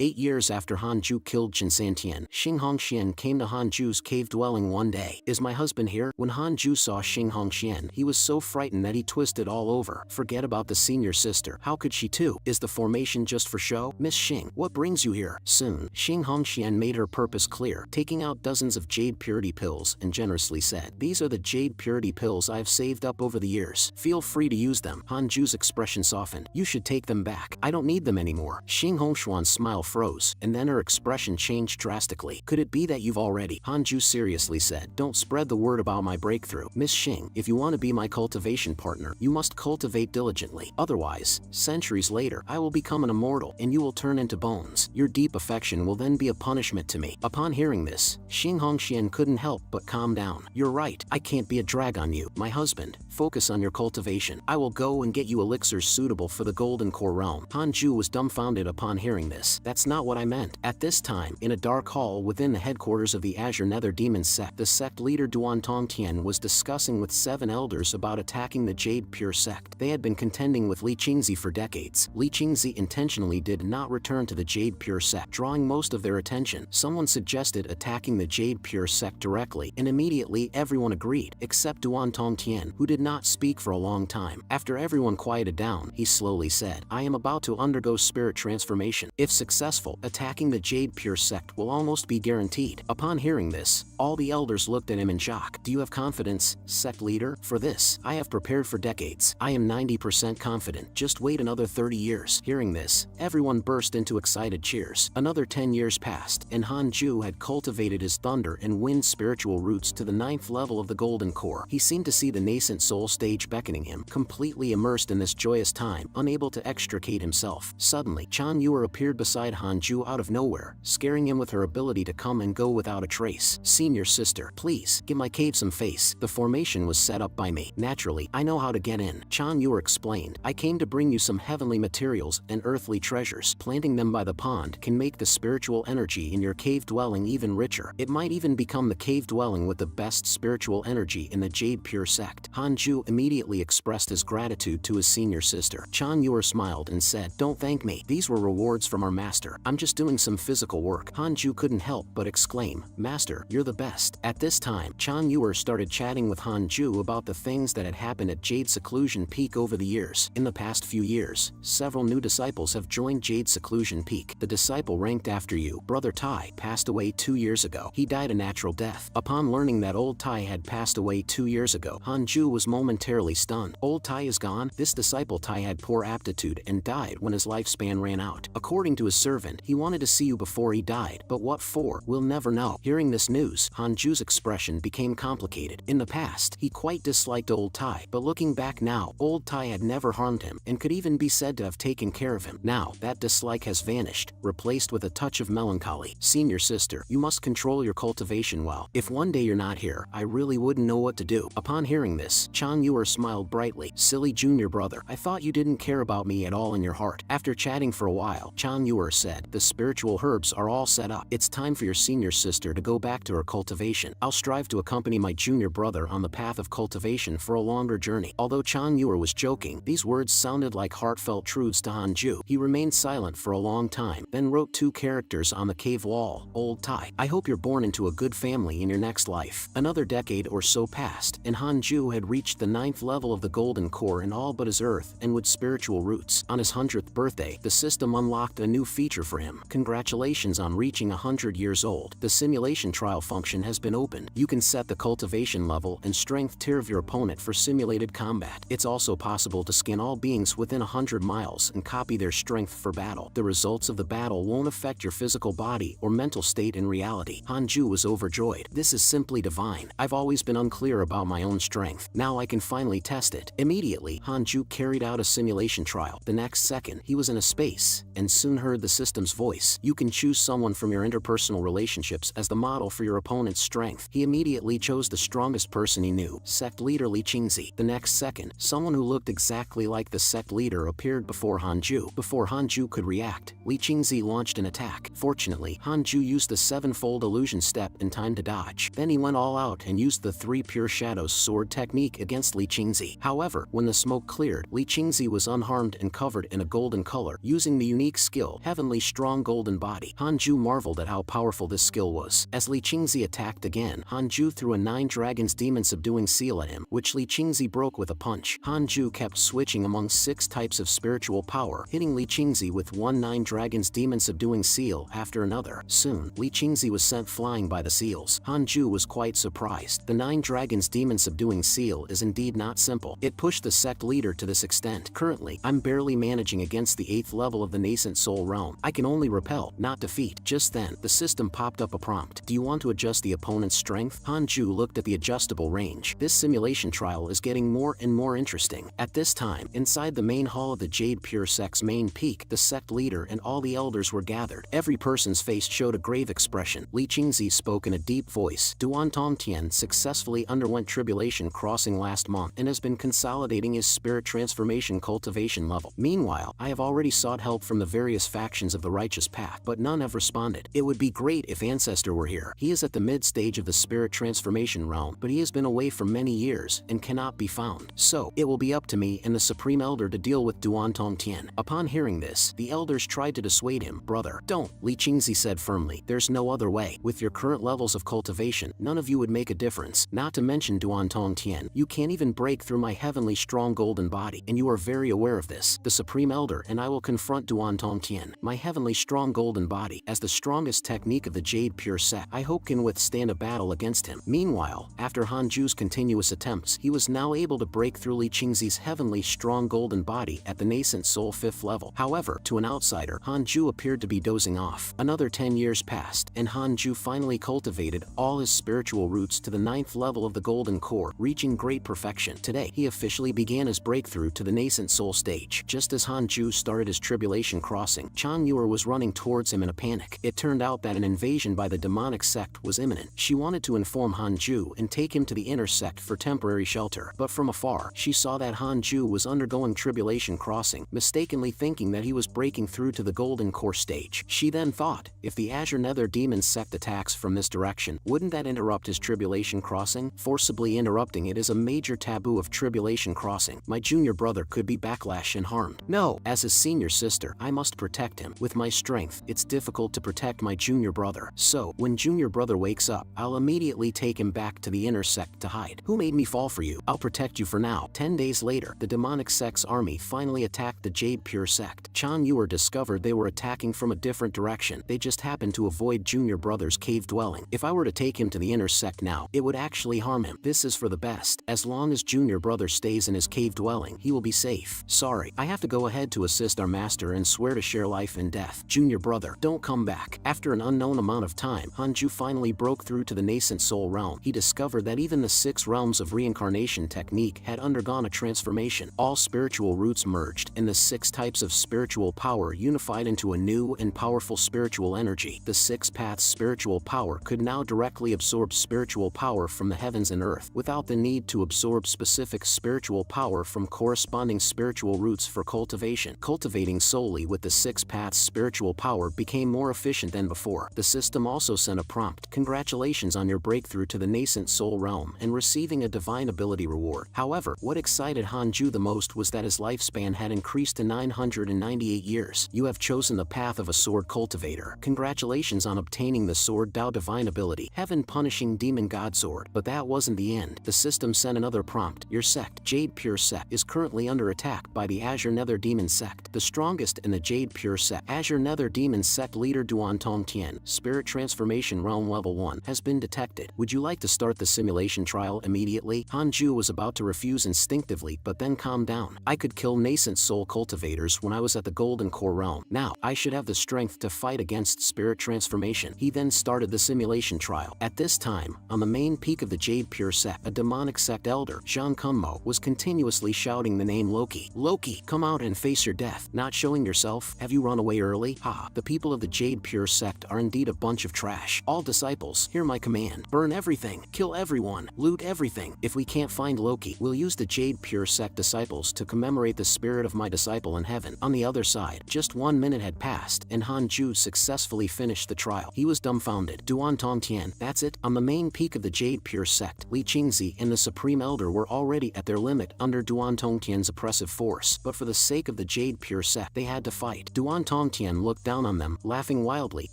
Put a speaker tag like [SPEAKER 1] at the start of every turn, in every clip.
[SPEAKER 1] 8 years after Hanju killed Chen Santian, Xing Hongxian came to Hanju's cave dwelling one day. "Is my husband here?" When Hanju saw Xing Hongxian, he was so frightened that he twisted all over. Forget about the senior sister. How could she too? Is the formation just for show? "Miss Xing, what brings you here?" Soon, Xing Hongxian made her purpose clear, taking out dozens of jade purity pills and generously said, "These are the jade purity pills I've saved up over the years. Feel free to use them." Hanju's expression softened. "You should take them back. I don't need them anymore." Xing Hongxian's smile froze, and then her expression changed drastically. "Could it be that you've already?" Hanju seriously said, "Don't spread the word about my breakthrough. Miss Xing, if you want to be my cultivation partner, you must cultivate diligently. Otherwise, centuries later, I will become an immortal, and you will turn into bones. Your deep affection will then be a punishment to me." Upon hearing this, Xing Hongxian couldn't help but calm down. "You're right. I can't be a drag on you, my husband. Focus on your cultivation. I will go and get you elixirs suitable for the Golden Core realm." Hanju was dumbfounded upon hearing this. "That's not what I meant." At this time, in a dark hall within the headquarters of the Azure Nether Demon sect, the sect leader Duan Tongtian was discussing with 7 elders about attacking the Jade Pure sect. They had been contending with Li Qingzi for decades. Li Qingzi intentionally did not return to the Jade Pure sect, drawing most of their attention. Someone suggested attacking the Jade Pure sect directly, and immediately everyone agreed, except Duan Tongtian, who did not speak for a long time. After everyone quieted down, he slowly said, "I am about to undergo spirit transformation. If successful, attacking the Jade Pure sect will almost be guaranteed." Upon hearing this, all the elders looked at him in shock. "Do you have confidence, sect leader? For this, I have prepared for decades. I am 90% confident. Just wait another 30 years. Hearing this, everyone burst into excited cheers. Another 10 years passed, and Hanju had cultivated his thunder and wind spiritual roots to the 9th level of the Golden Core. He seemed to see the nascent soul stage beckoning him, completely immersed in this joyous time, unable to extricate himself. Suddenly, Chan Yuer appeared beside Hanju out of nowhere, scaring him with her ability to come and go without a trace. "Senior sister, please, give my cave some face. The formation was set up by me. Naturally, I know how to get in." Chan Yuer explained, "I came to bring you some heavenly materials and earthly treasures. Planting them by the pond can make the spiritual energy in your cave dwelling even richer. It might even become the cave dwelling with the best spiritual energy in the Jade Pure sect." Hanju immediately expressed his gratitude to his senior sister. Chan Yuer smiled and said, "Don't thank me. These were rewards from our master. I'm just doing some physical work." Hanju couldn't help but exclaim, "Master, you're the best." At this time, Chan Yuer started chatting with Hanju about the things that had happened at Jade Seclusion Peak over the years. In the past few years, several new disciples have joined Jade Seclusion Peak. The disciple ranked after you, Brother Tai, passed away 2 years ago. He died a natural death. Upon learning that old Tai had passed away 2 years ago, Hanju was momentarily stunned. Old Tai is gone? This disciple Tai had poor aptitude and died when his lifespan ran out. According to his servant, he wanted to see you before he died, but what for? We'll never know. Hearing this news, Hanju's expression became complicated. In the past, he quite disliked old Tai, but looking back now, old Tai had never harmed him and could even be said to have taken care of him. Now, that dislike has vanished, replaced with a touch of melancholy. "Senior sister, you must control your cultivation well. If one day you're not here, I really wouldn't know what to do." Upon hearing this, Chan Yuer smiled brightly. "Silly junior brother, I thought you didn't care about me at all in your heart." After chatting for a while, Chan Yuer said, "The spiritual herbs are all set up. It's time for your senior sister to go back to her cultivation. I'll strive to accompany my junior brother on the path of cultivation for a longer journey." Although Chan Yuer was joking, these words sounded like heartfelt truths to Hanju. He remained silent for a long time, then wrote 2 characters on the cave wall. "Old Tai, I hope you're born into a good family in your next life." Another decade or so passed, and Hanju had reached the 9th level of the Golden Core in all but his earth and wood spiritual roots. On his 100th birthday, the system unlocked a new feature for him. "Congratulations on reaching 100 years old. The simulation trial function has been opened. You can set the cultivation level and strength tier of your opponent for simulated combat. It's also possible to scan all beings within 100 miles and copy their strength for battle. The results of the battle won't affect your physical body or mental state in reality." Hanju was overjoyed. "This is simply divine. I've always been unclear about my own strength. Now I can finally test it." Immediately, Hanju carried out a simulation trial. The next second, he was in a space, and soon heard the system's voice. "You can choose someone from your interpersonal relationships as the model for your opponent's strength." He immediately chose the strongest person he knew, sect leader Li Qingzi. The next second, someone who looked exactly like the sect leader appeared before Hanju. Before Hanju could react, Li Qingzi launched an attack. Fortunately, Hanju used the 7-fold illusion step in time to dodge. Then he went all out and used the 3 pure shadows sword technique against Li Qingzi. However, when the smoke cleared, Li Qingzi was unharmed and covered in a golden color. Using the unique skill, heavenly heavenly strong golden body. Han Ju marveled at how powerful this skill was. As Li Qingzi attacked again, Han Ju threw a 9 dragons demon subduing seal at him, which Li Qingzi broke with a punch. Han Ju kept switching among 6 types of spiritual power, hitting Li Qingzi with 9 dragons demon subduing seal after another. Soon, Li Qingzi was sent flying by the seals. Han Ju was quite surprised. The 9 dragons demon subduing seal is indeed not simple. It pushed the sect leader to this extent. Currently, I'm barely managing against the 8th level of the nascent soul realm. I can only repel, not defeat. Just then, the system popped up a prompt. Do you want to adjust the opponent's strength? Han Ju looked at the adjustable range. This simulation trial is getting more and more interesting. At this time, inside the main hall of the Jade Pure Sect's main peak, the sect leader and all the elders were gathered. Every person's face showed a grave expression. Li Qingzi spoke in a deep voice. Duan Tongtian successfully underwent tribulation crossing last month and has been consolidating his spirit transformation cultivation level. Meanwhile, I have already sought help from the various factions of the righteous path, but none have responded. It would be great if Ancestor were here. He is at the mid-stage of the spirit transformation realm, but he has been away for many years and cannot be found. So, it will be up to me and the Supreme Elder to deal with Duan Tongtian. Upon hearing this, the elders tried to dissuade him. Brother, don't, Li Qingzi said firmly. There's no other way. With your current levels of cultivation, none of you would make a difference. Not to mention Duan Tongtian, you can't even break through my heavenly strong golden body, and you are very aware of this. The Supreme Elder and I will confront Duan Tongtian. My heavenly strong golden body, as the strongest technique of the Jade Pure Sect, I hope can withstand a battle against him. Meanwhile, after Han Ju's continuous attempts, he was now able to break through Li Qingzi's heavenly strong golden body at the nascent soul 5th level. However, to an outsider, Han Ju appeared to be dozing off. Another 10 years passed, and Han Ju finally cultivated all his spiritual roots to the 9th level of the golden core, reaching great perfection. Today, he officially began his breakthrough to the nascent soul stage. Just as Han Ju started his tribulation crossing, Chang Yuer was running towards him in a panic. It turned out that an invasion by the demonic sect was imminent. She wanted to inform Han Ju and take him to the inner sect for temporary shelter, but from afar, she saw that Han Ju was undergoing tribulation crossing, mistakenly thinking that he was breaking through to the golden core stage. She then thought, if the Azure Nether Demon sect attacks from this direction, wouldn't that interrupt his tribulation crossing? Forcibly interrupting it is a major taboo of tribulation crossing. My junior brother could be backlash and harmed. No, as his senior sister, I must protect him. With my strength, it's difficult to protect my junior brother. So, when junior brother wakes up, I'll immediately take him back to the inner sect to hide. Who made me fall for you? I'll protect you for now. 10 days later, the demonic sect's army finally attacked the Jade Pure Sect. Chan Yuer discovered they were attacking from a different direction. They just happened to avoid junior brother's cave dwelling. If I were to take him to the inner sect now, it would actually harm him. This is for the best. As long as junior brother stays in his cave dwelling, he will be safe. Sorry, I have to go ahead to assist our master and swear to share life and death. Junior brother, don't come back. After an unknown amount of time, Han Ju finally broke through to the nascent soul realm. He discovered that even the 6 realms of reincarnation technique had undergone a transformation. All spiritual roots merged, and the 6 types of spiritual power unified into a new and powerful spiritual energy. The 6 paths spiritual power could now directly absorb spiritual power from the heavens and earth, without the need to absorb specific spiritual power from corresponding spiritual roots for cultivation. Cultivating solely with the 6 paths spiritual power became more efficient than before. The system also sent a prompt. Congratulations on your breakthrough to the nascent soul realm and receiving a divine ability reward. However, what excited Han Ju the most was that his lifespan had increased to 998 years. You have chosen the path of a sword cultivator. Congratulations on obtaining the Sword Dao divine ability, Heaven Punishing Demon God Sword. But that wasn't the end. The system sent another prompt. Your sect, Jade Pure Sect, is currently under attack by the Azure Nether Demon Sect. The strongest in the Jade Pure Sect, Azure Nether Demon Sect leader Duan Tongtian, Spirit Transformation Realm Level 1, has been detected. Would you like to start the simulation trial immediately? Han Ju was about to refuse instinctively, but then calmed down. I could kill nascent soul cultivators when I was at the Golden Core Realm. Now, I should have the strength to fight against spirit transformation. He then started the simulation trial. At this time, on the main peak of the Jade Pure Sect, a demonic sect elder, Zhang Kunmo, was continuously shouting the name Loki. Loki, come out and face your death. Not showing yourself? Have you run away early? Ha, the people of the Jade Pure Sect are indeed a bunch of trash. All disciples, hear my command. Burn everything, kill everyone, loot everything. If we can't find Loki, we'll use the Jade Pure Sect disciples to commemorate the spirit of my disciple in heaven. On the other side, just 1 minute had passed, and Han Ju successfully finished the trial. He was dumbfounded. Duan Tongtian, that's it? On the main peak of the Jade Pure Sect, Li Qingzi and the Supreme Elder were already at their limit under Duan Tongtian's oppressive force, but for the sake of the Jade Pure Sect, they had to fight. Duan Tongtian looked down on them, laughing wildly.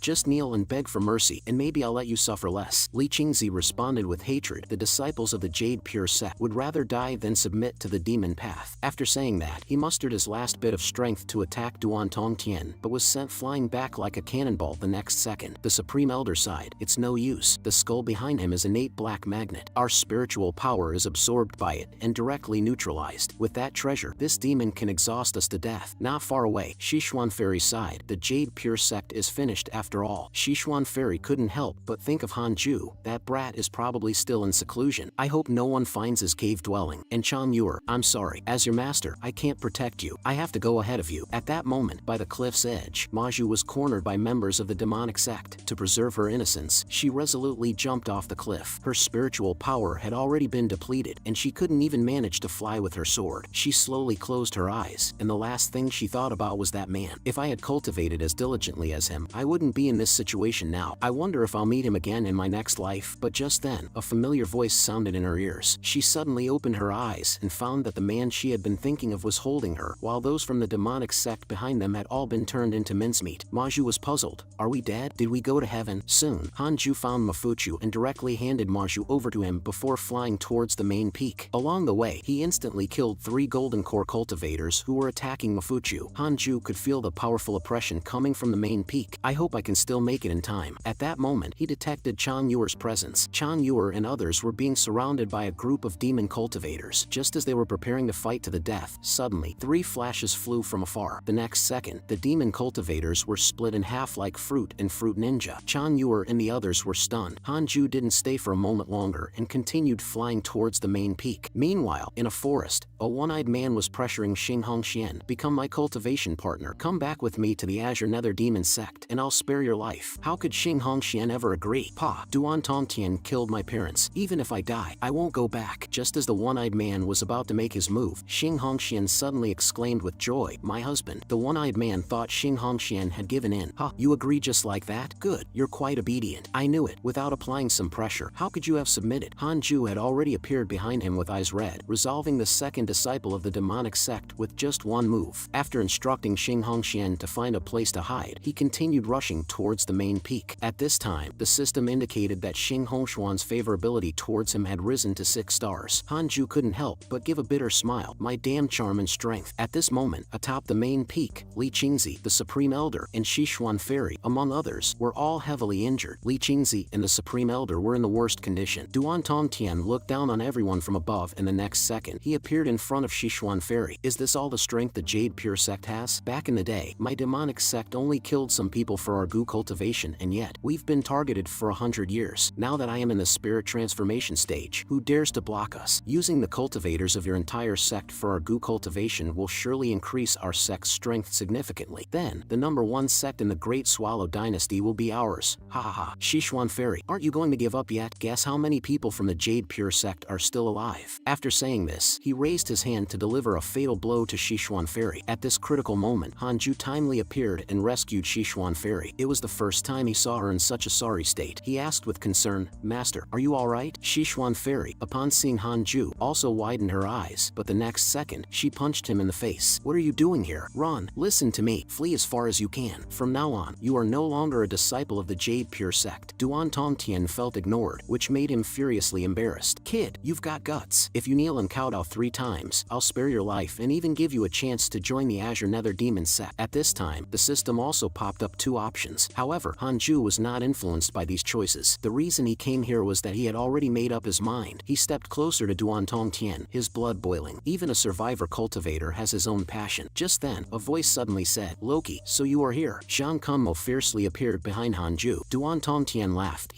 [SPEAKER 1] Just kneel and beg for mercy, and maybe I'll let you suffer less. Li Qingzi responded with hatred. The disciples of the Jade Pure sect would rather die than submit to the demon path. After saying that, he mustered his last bit of strength to attack Duan Tongtian, but was sent flying back like a cannonball the next second. The Supreme Elder sighed. It's no use. The skull behind him is an innate black magnet. Our spiritual power is absorbed by it and directly neutralized. With that treasure, this demon can exhaust us to death. Not far away, Shishuan Fairy sighed. The Jade Pure sect is finished after all. Shishuan Fairy couldn't help but think of Hanju. That brat is probably still in seclusion. I hope no one finds his cave dwelling. And Chang Yuer, I'm sorry. As your master, I can't protect you. I have to go ahead of you. At that moment, by the cliff's edge, Maju was cornered by members of the demonic sect. To preserve her innocence, she resolutely jumped off the cliff. Her spiritual power had already been depleted, and she couldn't even manage to fly with her sword. She slowly closed her eyes, and the last thing she thought about was that man. If I had cultivated as diligently as him, I wouldn't be in this situation now. I wonder if I'll meet him again in my next life. But just then, a familiar voice sounded in her ears. She suddenly opened her eyes and found that the man she had been thinking of was holding her, while those from the demonic sect behind them had all been turned into mincemeat. Maju was puzzled. Are we dead? Did we go to heaven? Soon, Hanju found Mafuchu and directly handed Maju over to him before flying towards the main peak. Along the way, he instantly killed 3 golden core cultivators who were attacking Mafuchu. Hanju could feel the powerful oppression coming from the main peak. I hope I can still make it in time. At that moment, he detected Chang Yuer's presence. Chang Yuer and others were being surrounded by a group of demon cultivators. Just as they were preparing to fight to the death, suddenly, 3 flashes flew from afar. The next second, the demon cultivators were split in half like fruit and Fruit Ninja. Chang Yuer and the others were stunned. Hanju didn't stay for a moment longer and continued flying towards the main peak. Meanwhile, in a forest, a one-eyed man was pressuring Xing Hongxian. Become my cultivation partner. Come back with me to the Azure Nether Demon sect, and I'll spare your life. How could Xing Hongxian ever agree? Pa, Duan Tongtian killed my parents. Even if I die, I won't go back. Just as the one-eyed man was about to make his move, Xing Hongxian suddenly exclaimed with joy, my husband. The one-eyed man thought Xing Hongxian had given in. Ha, you agree just like that? Good, you're quite obedient. I knew it. Without applying some pressure, how could you have submitted? Hanju had already appeared behind him with eyes red, resolving the second disciple of the demonic sect with just one move. After instructing Xing Hongxian to find a place to hide, he continued rushing towards the main peak. At this time, the system indicated that Xing Hongxian's favorability towards him had risen to 6 stars. Hanju couldn't help but give a bitter smile. My damn charm and strength. At this moment, atop the main peak, Li Qingzi, the Supreme Elder, and Shishuan Fairy, among others, were all heavily injured. Li Qingzi and the Supreme Elder were in the worst condition. Duan Tongtian looked down on everyone from above, and the next second, he appeared in front of Shishuan Fairy. Is this all the strength the Jade Pure sect has? Back in the day, my demonic sect only killed some people for our goo cultivation, and yet, we've been targeted for 100 years. Now that I am in the spirit transformation stage, who dares to block us? Using the cultivators of your entire sect for our goo cultivation will surely increase our sect's strength significantly. Then, the #1 sect in the Great Swallow Dynasty will be ours. Ha ha ha. Shishuan Fairy, aren't you going to give up yet? Guess how many people from the Jade Pure sect are still alive? After saying this, he raised his hand to deliver a fatal blow to Shishuan Fairy. At this critical moment, Hanju timely appeared and rescued Shishuan Fairy. It was the first time he saw her in such a sorry state. He asked with concern, Master, are you alright? Shishuan Fairy, upon seeing Hanju, also widened her eyes, but the next second, she punched him in the face. What are you doing here? Run, listen to me, flee as far as you can. From now on, you are no longer a disciple of the Jade Pure sect. Duan Tongtian felt ignored, which made him furiously embarrassed. Kid, you've got guts. If you kneel and kowtow 3 times, I'll spare your life and even give you a chance to join the Azure Nether Demon sect. At this time, the system also popped up 2 options. However, Hanju was not influenced by these choices. The reason he came here was that he had already made up his mind. He stepped closer to Duan Tongtian, his blood boiling. Even a survivor cultivator has his own passion. Just then, a voice suddenly said, Loki, so you are here. Zhang Kunmo fiercely appeared behind Hanju. Duan Tongtian laughed.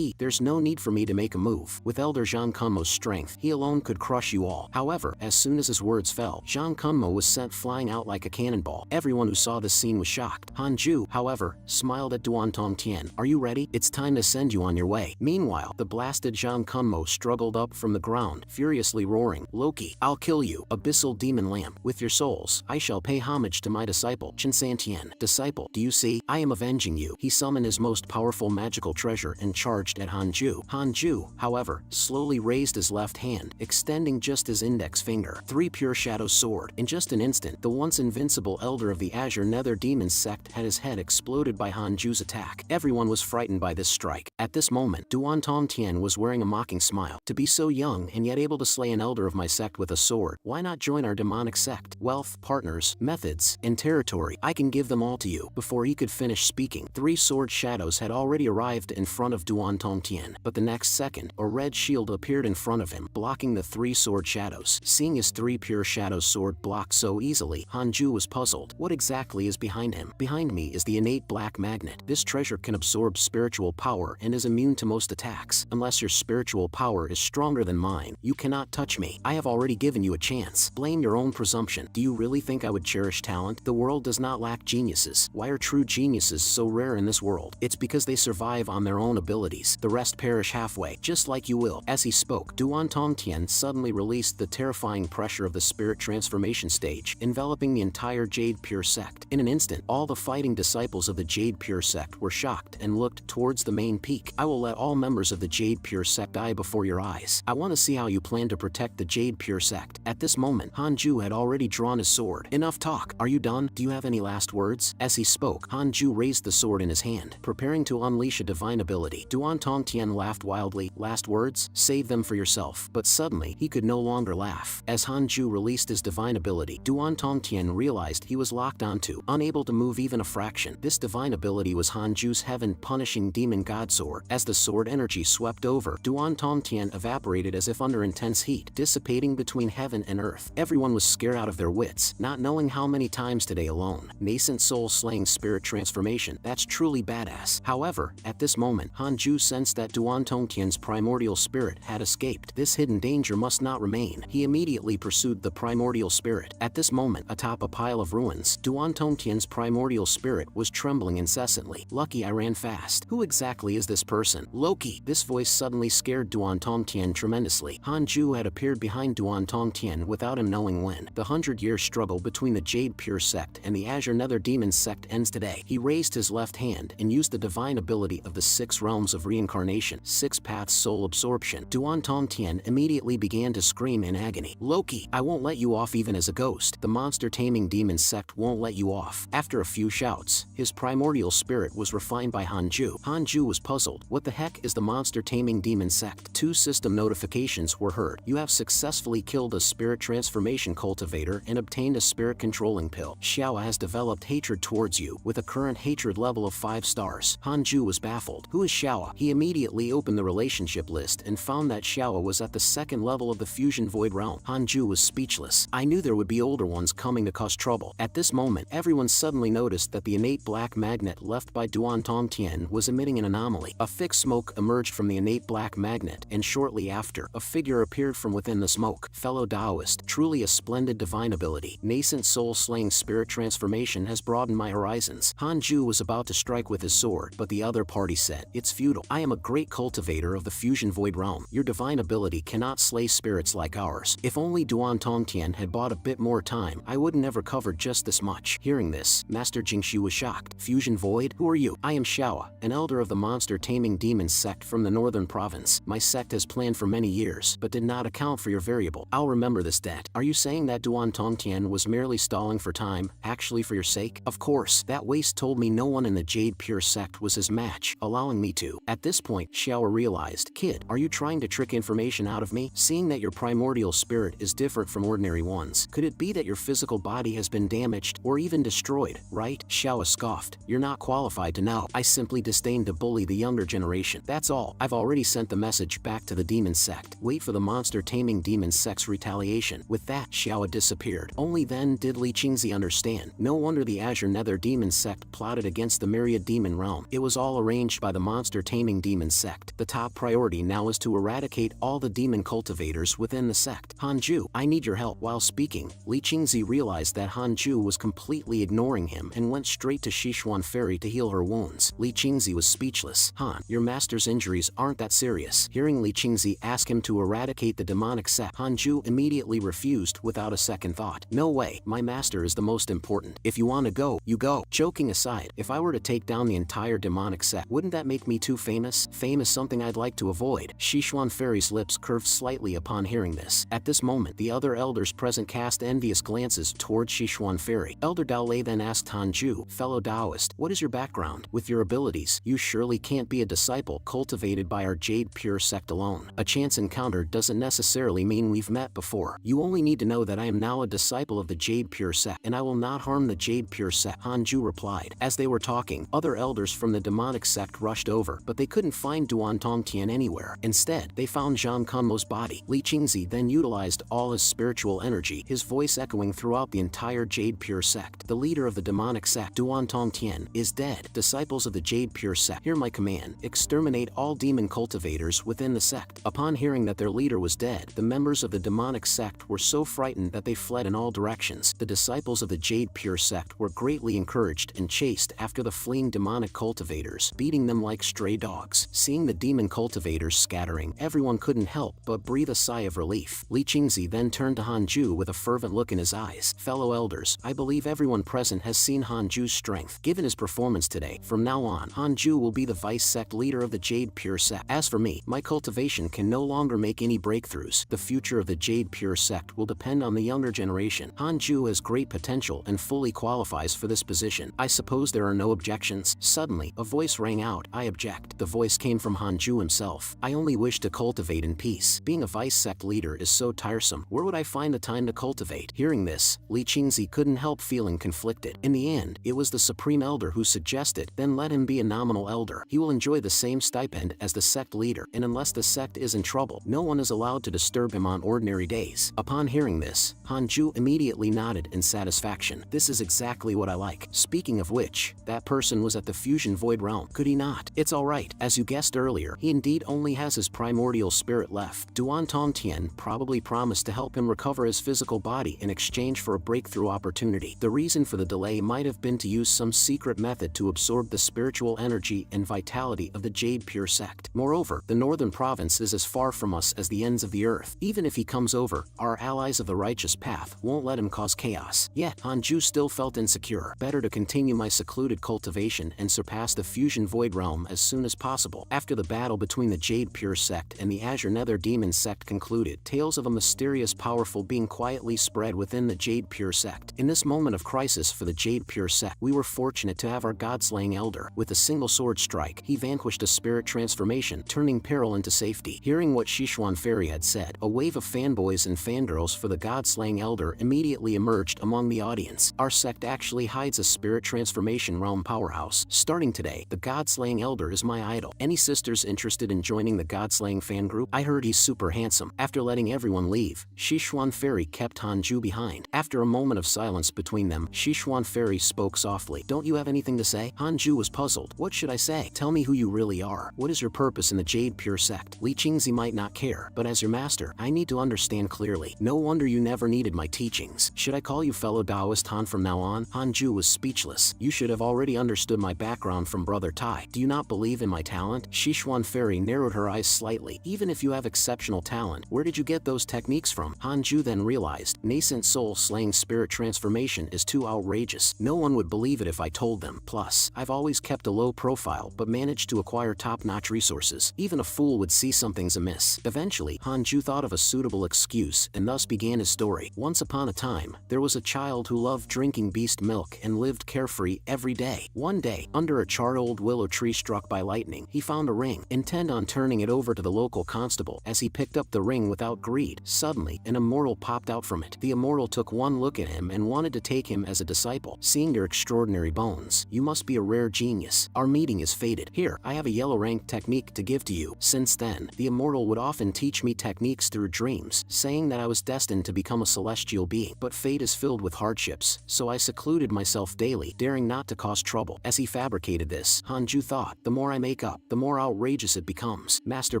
[SPEAKER 1] There's no need for me to make a move. With Elder Zhang Kunmo's strength, he alone could crush you all. However, as soon as his words fell, Zhang Kunmo was sent flying out like a cannonball. Everyone who saw this scene was shocked. Hanju, however, smiled at Duan Tongtian. Are you ready? It's time to send you on your way. Meanwhile, the blasted Zhang Kunmo struggled up from the ground, furiously roaring, Loki, I'll kill you, abyssal demon lamp. With your souls, I shall pay homage to my disciple, Chinsantian. Disciple, do you see? I am avenging you. He summoned his most powerful magical treasure and charged at Hanju. Hanju, however, slowly raised his left hand, extending just his index finger. 3 pure shadow sword. In just an instant, the once invincible elder of the Azure Nether Nether Demon sect had his head exploded by Hanju's attack. Everyone was frightened by this strike. At this moment, Duan Tongtian was wearing a mocking smile. To be so young and yet able to slay an elder of my sect with a sword, why not join our demonic sect? Wealth, partners, methods, and territory, I can give them all to you. Before he could finish speaking, 3 sword shadows had already arrived in front of Duan Tongtian, but the next second, a red shield appeared in front of him, blocking the 3 sword shadows. Seeing his 3 pure shadows sword blocked so easily, Hanju was puzzled. What exactly is behind him? Behind me is the innate black magnet. This treasure can absorb spiritual power and is immune to most attacks. Unless your spiritual power is stronger than mine, you cannot touch me. I have already given you a chance. Blame your own presumption. Do you really think I would cherish talent? The world does not lack geniuses. Why are true geniuses so rare in this world? It's because they survive on their own abilities. The rest perish halfway, just like you will. As he spoke, Duan Tongtian suddenly released the terrifying pressure of the spirit transformation stage, enveloping the entire Jade Pure sect. In an instant, all the fighting disciples of the Jade Pure sect were shocked and looked towards the main peak. I will let all members of the Jade Pure sect die before your eyes. I want to see how you plan to protect the Jade Pure sect. At this moment, Hanju had already drawn his sword. Enough talk. Are you done? Do you have any last words? As he spoke, Hanju raised the sword in his hand, preparing to unleash a divine ability. Duan Tongtian laughed wildly. Last words? Save them for yourself. But suddenly, he could no longer laugh. As Hanju released his divine ability, Duan Tongtian realized he was locked onto, unable to move even a fraction. This divine ability was Hanju's heaven-punishing demon god sword. As the sword energy swept over, Duan Tongtian evaporated as if under intense heat, dissipating between heaven and earth. Everyone was scared out of their wits, not knowing how many times today alone. Nascent soul-slaying spirit transformation. That's truly badass. However, at this moment, Hanju sensed that Duan Tongtian's primordial spirit had escaped. This hidden danger must not remain. He immediately pursued the primordial spirit. At this moment, atop a pile of ruins, Duan Tongtian's primordial spirit was trembling incessantly. Lucky I ran fast. Who exactly is this person? Loki! This voice suddenly scared Duan Tongtian tremendously. Hanju had appeared behind Duan Tongtian without him knowing when. The 100-year struggle between the Jade Pure sect and the Azure Nether Demon sect ends today. He raised his left hand and used the divine ability of the 6 realms of reincarnation, 6 paths soul absorption. Duan Tongtian immediately began to scream in agony. Loki, I won't let you off even as a ghost. The monster-taming demon sect won't let you off. After a few shouts, his primordial spirit was refined by Hanju. Hanju was puzzled. What the heck is the monster-taming demon sect? 2 system notifications were heard. You have successfully killed a spirit transformation cultivator and obtained a spirit controlling pill. Xiao has developed hatred towards you, with a current hatred level of 5 stars. Hanju was baffled. Who is Xiao? He immediately opened the relationship list and found that Xiao was at the 2nd level of the Fusion Void realm. Hanju was speechless. I knew there would be older ones coming to cause trouble. At this moment, everyone suddenly noticed that the innate black magnet left by Duan Tongtian was emitting an anomaly. A thick smoke emerged from the innate black magnet, and shortly after, a figure appeared from within the smoke. Fellow Taoist, truly a splendid divine ability. Nascent soul-slaying spirit transformation has broadened my horizons. Hanju was about to strike with his sword, but the other party said, it's futile. I am a great cultivator of the Fusion Void realm. Your divine ability cannot slay spirits like ours. If only Duan Tongtian had bought a bit more time, I would never covered just this much. Hearing this, Master Jingxu was shocked. Fusion Void? Who are you? I am Xiao, an elder of the monster-taming demon sect from the northern province. My sect has planned for many years, but did not account for your variable. I'll remember this debt. Are you saying that Duan Tongtian was merely stalling for time, actually for your sake? Of course, that waste told me no one in the Jade Pure sect was his match, allowing me to. At this point, Xiao realized, kid, are you trying to trick information out of me? Seeing that your primordial spirit is different from ordinary ones, could it be that your physical body has been damaged or even destroyed, right? Xiao scoffed. You're not qualified to know. I simply disdain to bully the younger generation. That's all. I've already sent the message back to the demon sect. Wait for the monster-taming demon sect's retaliation. With that, Xiao disappeared. Only then did Li Qingzi understand. No wonder the Azure Nether Demon sect plotted against the Myriad Demon realm. It was all arranged by the monster-taming demon sect. The top priority now is to eradicate all the demon cultivators within the sect. Hanju, I need your help. While speaking, Li Qingzi realized that Hanju was completely ignoring him and went straight to Sichuan Fairy to heal her wounds. Li Qingzi was speechless. Han, your master's injuries aren't that serious. Hearing Li Qingzi ask him to eradicate the demonic sect, Hanju immediately refused without a second thought. No way, my master is the most important. If you want to go, you go. Joking aside, if I were to take down the entire demonic sect, wouldn't that make me too famous? Fame is something I'd like to avoid. Sichuan Fairy's lips curved slightly upon hearing this. At this moment, the other elders present cast envious glances towards Sichuan Fairy. Elder Dao delay then asked Hanju, fellow Taoist, what is your background? With your abilities, you surely can't be a disciple cultivated by our Jade Pure sect alone. A chance encounter doesn't necessarily mean we've met before. You only need to know that I am now a disciple of the Jade Pure sect, and I will not harm the Jade Pure sect, Hanju replied. As they were talking, other elders from the demonic sect rushed over, but they couldn't find Duan Tongtian anywhere. Instead, they found Zhang Kunmo's body. Li Qingzi then utilized all his spiritual energy, his voice echoing throughout the entire Jade Pure sect. The leader of the demonic sect, Duan Tongtian, is dead. Disciples of the Jade Pure sect, hear my command. Exterminate all demon cultivators within the sect. Upon hearing that their leader was dead, the members of the demonic sect were so frightened that they fled in all directions. The disciples of the Jade Pure sect were greatly encouraged and chased after the fleeing demonic cultivators, beating them like stray dogs. Seeing the demon cultivators scattering, everyone couldn't help but breathe a sigh of relief. Li Qingzi then turned to Hanju with a fervent look in his eyes. Fellow elders, I believe everyone present has seen Hanju's strength. Given his performance today, from now on, Hanju will be the vice sect leader of the Jade Pure sect. As for me, my cultivation can no longer make any breakthroughs. The future of the Jade Pure sect will depend on the younger generation. Hanju has great potential and fully qualifies for this position. I suppose there are no objections. Suddenly, a voice rang out. I object. The voice came from Hanju himself. I only wish to cultivate in peace. Being a vice sect leader is so tiresome. Where would I find the time to cultivate? Hearing this, Li Qingzi couldn't help feeling conflicted. In the end, it was the Supreme Elder who suggested, then let him be a nominal elder. He will enjoy the same stipend as the sect leader, and unless the sect is in trouble, no one is allowed to disturb him on ordinary days. Upon hearing this, Hanju immediately nodded in satisfaction. This is exactly what I like. Speaking of which, that person was at the Fusion Void Realm, could he not? It's alright. As you guessed earlier, he indeed only has his primordial spirit left. Duan Tongtian probably promised to help him recover his physical body in exchange for a breakthrough opportunity. The reason for the delay might have been to use some secret method to absorb the spiritual energy and vitality of the Jade Pure sect. Moreover, the northern province is as far from us as the ends of the earth. Even if he comes over, our allies of the righteous path won't let him cause chaos. Yet, Hanju still felt insecure. Better to continue my secluded cultivation and surpass the Fusion Void Realm as soon as possible. After the battle between the Jade Pure sect and the Azure Nether Demon sect concluded, tales of a mysterious powerful being quietly spread within the Jade Pure sect. In this moment of crisis for the Jade Pure sect, we were fortunate to have our god-slaying elder. With a single sword strike, he vanquished a spirit transformation, turning peril into safety. Hearing what Sichuan Fairy had said, a wave of fanboys and fangirls for the god-slaying elder immediately emerged among the audience. Our sect actually hides a spirit transformation realm powerhouse. Starting today, the god-slaying elder is my idol. Any sisters interested in joining the god-slaying fan group? I heard he's super handsome. After letting everyone leave, Sichuan Fairy kept Hanju behind. After a moment of silence between them, Sichuan Fairy spoke softly. Don't you have anything to say? Hanju was puzzled. What should I say? Tell me who you really are. What is your purpose in the Jade Pure sect? Li Qingzi might not care, but as your master, I need to understand clearly. No wonder you never needed my teachings. Should I call you fellow Taoist Han from now on? Hanju was speechless. You should have already understood my background from Brother Tai. Do you not believe in my talent? Sichuan Fairy narrowed her eyes slightly. Even if you have exceptional talent, where did you get those techniques from? Hanju then realized, nascent soul-slaying spirit transformation is too outrageous. No one would believe it if I told them. Plus, I've always kept a low profile but managed to acquire top-notch resources. Even a fool would see something's amiss. Eventually, Hanju thought of a suitable excuse and thus began his story. Once upon a time, there was a child who loved drinking beast milk and lived carefree every day. One day, under a charred old willow tree struck by lightning, he found a ring, intent on turning it over to the local constable. As he picked up the ring without greed, suddenly, an immortal popped out from it. The immortal took one look at him and wanted to take him as a disciple. Seeing your extraordinary bones, you must be a rare genius. Our meeting is fated. Here, I have a yellow rank technique to give to you. Since then, the immortal would often teach me techniques through dreams, saying that I was destined to become a celestial being. But fate is filled with hardships, so I secluded myself daily, daring not to cause trouble. As he fabricated this, Hanju thought, the more I make up, the more outrageous it becomes. Master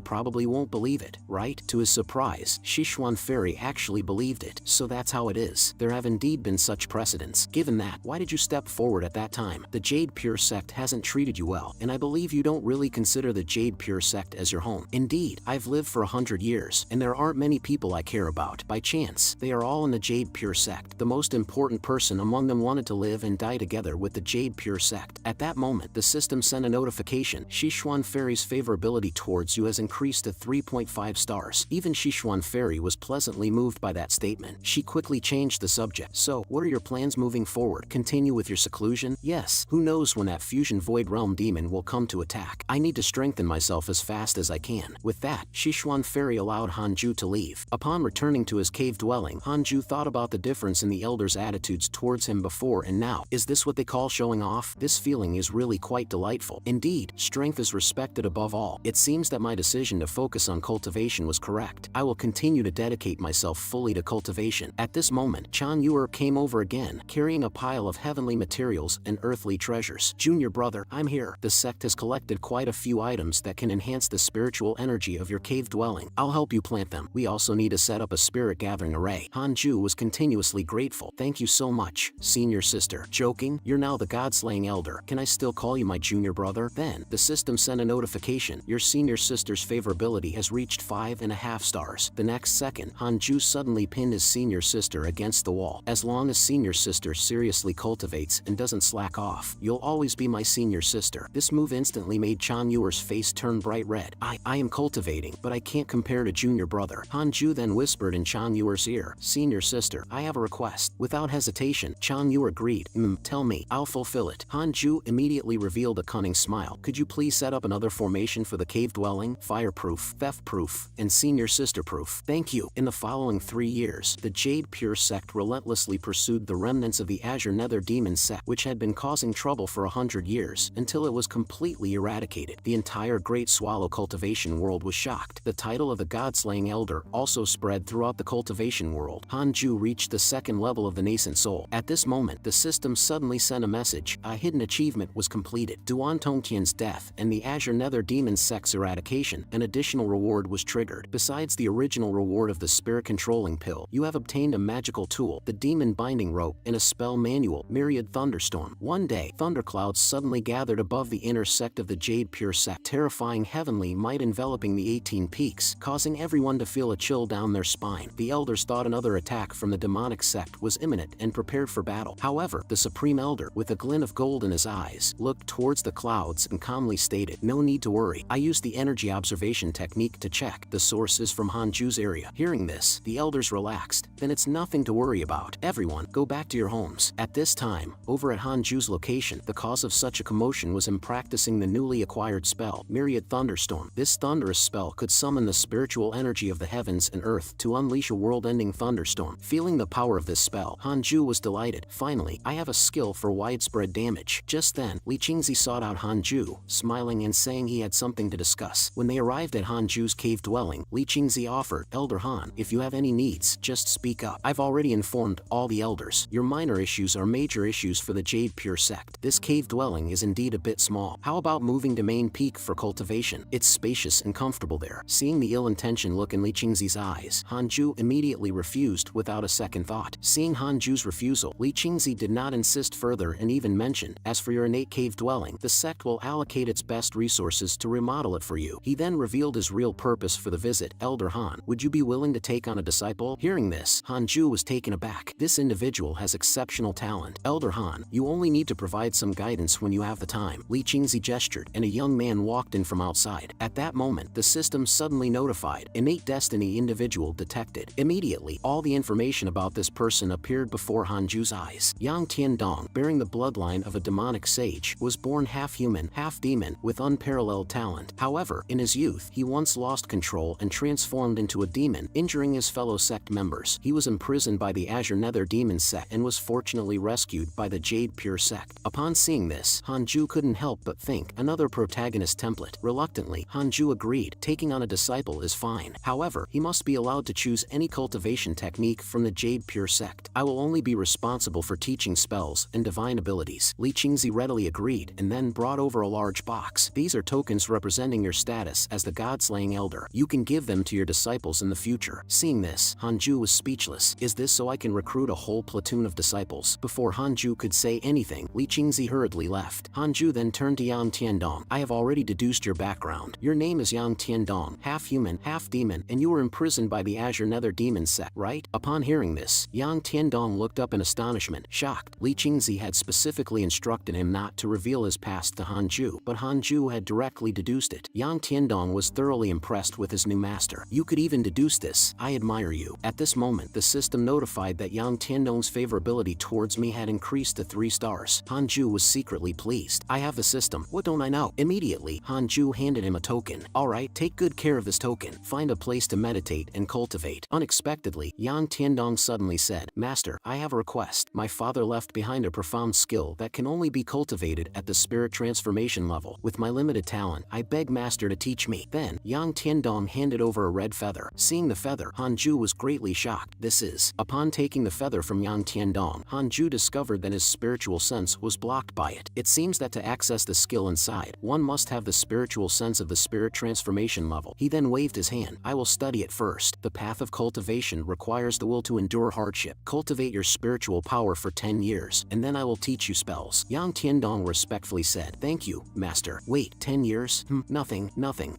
[SPEAKER 1] probably won't believe it, right? To his surprise, Sichuan Fairy actually believed it. So that's how it is. There have indeed been such precedents. Given that, why did you step forward at that time? The Jade Pure sect hasn't treated you well, and I believe you don't really consider the Jade Pure sect as your home. Indeed, I've lived for 100 years, and there aren't many people I care about. By chance, they are all in the Jade Pure sect. The most important person among them wanted to live and die together with the Jade Pure sect. At that moment, the system sent a notification. Sichuan Fairy's favorability towards you has increased to 3.5 stars. Even Sichuan Fairy was pleasantly moved by that statement. She quickly changed the subject. So, what are your plans moving moving forward, continue with your seclusion? Yes. Who knows when that fusion void realm demon will come to attack. I need to strengthen myself as fast as I can. With that, Sichuan Fairy allowed Hanju to leave. Upon returning to his cave dwelling, Hanju thought about the difference in the elder's attitudes towards him before and now. Is this what they call showing off? This feeling is really quite delightful. Indeed, strength is respected above all. It seems that my decision to focus on cultivation was correct. I will continue to dedicate myself fully to cultivation. At this moment, Chan Yuer came over again, carrying a pile of heavenly materials and earthly treasures. Junior brother, I'm here. The sect has collected quite a few items that can enhance the spiritual energy of your cave dwelling. I'll help you plant them. We also need to set up a spirit gathering array. Hanju was continuously grateful. Thank you so much, senior sister. Joking? You're now the god-slaying elder. Can I still call you my junior brother? Then, the system sent a notification. Your senior sister's favorability has reached 5.5 stars. The next second, Hanju suddenly pinned his senior sister against the wall. As long as senior sister seriously cultivates and doesn't slack off, you'll always be my senior sister. This move instantly made Chan Yuer's face turn bright red. I am cultivating, but I can't compare to junior brother. Hanju then whispered in Chan Yuer's ear, senior sister, I have a request. Without hesitation, Chan Yuer agreed. Tell me, I'll fulfill it. Hanju immediately revealed a cunning smile. Could you please set up another formation for the cave dwelling? Fireproof, theft-proof, and senior sister-proof. Thank you. In the following 3 years, the Jade Pure sect relentlessly pursued the remnants of the Azure Nether Demon sect, which had been causing trouble for 100 years, until it was completely eradicated. The entire Great Swallow cultivation world was shocked. The title of the God-slaying elder also spread throughout the cultivation world. Hanju reached the second level of the nascent soul. At this moment, the system suddenly sent a message. A hidden achievement was completed. Duan Tongtian's death and the Azure Nether Demon sect's eradication, an additional reward was triggered. Besides the original reward of the spirit controlling pill, you have obtained a magical tool, the demon binding rope, and a spell manual, Myriad Thunderstorm. One day, thunderclouds suddenly gathered above the inner sect of the Jade Pure sect, terrifying heavenly might enveloping the 18 peaks, causing everyone to feel a chill down their spine. The elders thought another attack from the demonic sect was imminent and prepared for battle. However, the Supreme Elder, with a glint of gold in his eyes, looked towards the clouds and calmly stated, no need to worry. I used the energy observation technique to check. The source is from Hanju's area. Hearing this, the elders relaxed. Then it's nothing to worry about. Everyone, go back to your homes. At this time, over at Hanju's location, the cause of such a commotion was him practicing the newly acquired spell, Myriad Thunderstorm. This thunderous spell could summon the spiritual energy of the heavens and earth to unleash a world-ending thunderstorm. Feeling the power of this spell, Hanju was delighted. Finally, I have a skill for widespread damage. Just then, Li Qingzi sought out Hanju, smiling and saying he had something to discuss. When they arrived at Hanju's cave dwelling, Li Qingzi offered, Elder Han, if you have any needs, just speak up. I've already informed all the elders. Your minor issues are major issues for the Jade Pure sect. This cave dwelling is indeed a bit small. How about moving to Main Peak for cultivation? It's spacious and comfortable there. Seeing the ill-intention look in Li Qingzi's eyes, Hanju immediately refused without a second thought. Seeing Hanju's refusal, Li Qingzi did not insist further and even mentioned, as for your innate cave dwelling, the sect will allocate its best resources to remodel it for you. He then revealed his real purpose for the visit. Elder Han, would you be willing to take on a disciple? Hearing this, Hanju was taken aback. This individual has exceptional talent. Elder Han, you only need to provide some guidance when you have the time. Li Qingzi gestured, and a young man walked in from outside. At that moment, the system suddenly notified, innate destiny individual detected. Immediately, all the information about this person appeared before Hanju's eyes. Yang Tiandong, bearing the bloodline of a demonic sage, was born half human, half demon, with unparalleled talent. However, in his youth, he once lost control and transformed into a demon, injuring his fellow sect members. He was imprisoned by the Azure Nether Demon sect and was fortunately rescued by the Jade Pure sect. Upon seeing this, Hanju couldn't help but think, another protagonist template. Reluctantly, Hanju agreed. Taking on a disciple is fine. However, he must be allowed to choose any cultivation technique from the Jade Pure sect. I will only be responsible for teaching spells and divine abilities. Li Qingzi readily agreed and then brought over a large box. These are tokens representing your status as the God-slaying elder. You can give them to your disciples in the future. Seeing this, Hanju was speechless. Is this so I can recruit a whole platoon of disciples? Before Hanju could say anything, Li Qingzi hurriedly left. Hanju then turned to Yang Tiandong. I have already deduced your background. Your name is Yang Tiandong, half human, half demon, and you were imprisoned by the Azure Nether Demon sect, right? Upon hearing this, Yang Tiandong looked up in astonishment, shocked. Li Qingzi had specifically instructed him not to reveal his past to Hanju, but Hanju had directly deduced it. Yang Tiandong was thoroughly impressed with his new master. You could even deduce this. I admire you. At this moment, the system notified that Yang Tiandong's favorability ability towards me had increased to 3 stars. Hanju was secretly pleased. I have the system. What don't I know? Immediately, Hanju handed him a token. Alright, take good care of this token. Find a place to meditate and cultivate. Unexpectedly, Yang Tiandong suddenly said, Master, I have a request. My father left behind a profound skill that can only be cultivated at the spirit transformation level. With my limited talent, I beg Master to teach me. Then, Yang Tiandong handed over a red feather. Seeing the feather, Hanju was greatly shocked. This is. Upon taking the feather from Yang Tiandong, Hanju discovered that his spiritual sense was blocked by it. It seems that to access the skill inside, one must have the spiritual sense of the spirit transformation level. He then waved his hand. I will study it first. The path of cultivation requires the will to endure hardship. Cultivate your spiritual power for 10 years, and then I will teach you spells. Yang Tiandong respectfully said, Thank you, Master. Wait, 10 years? Nothing.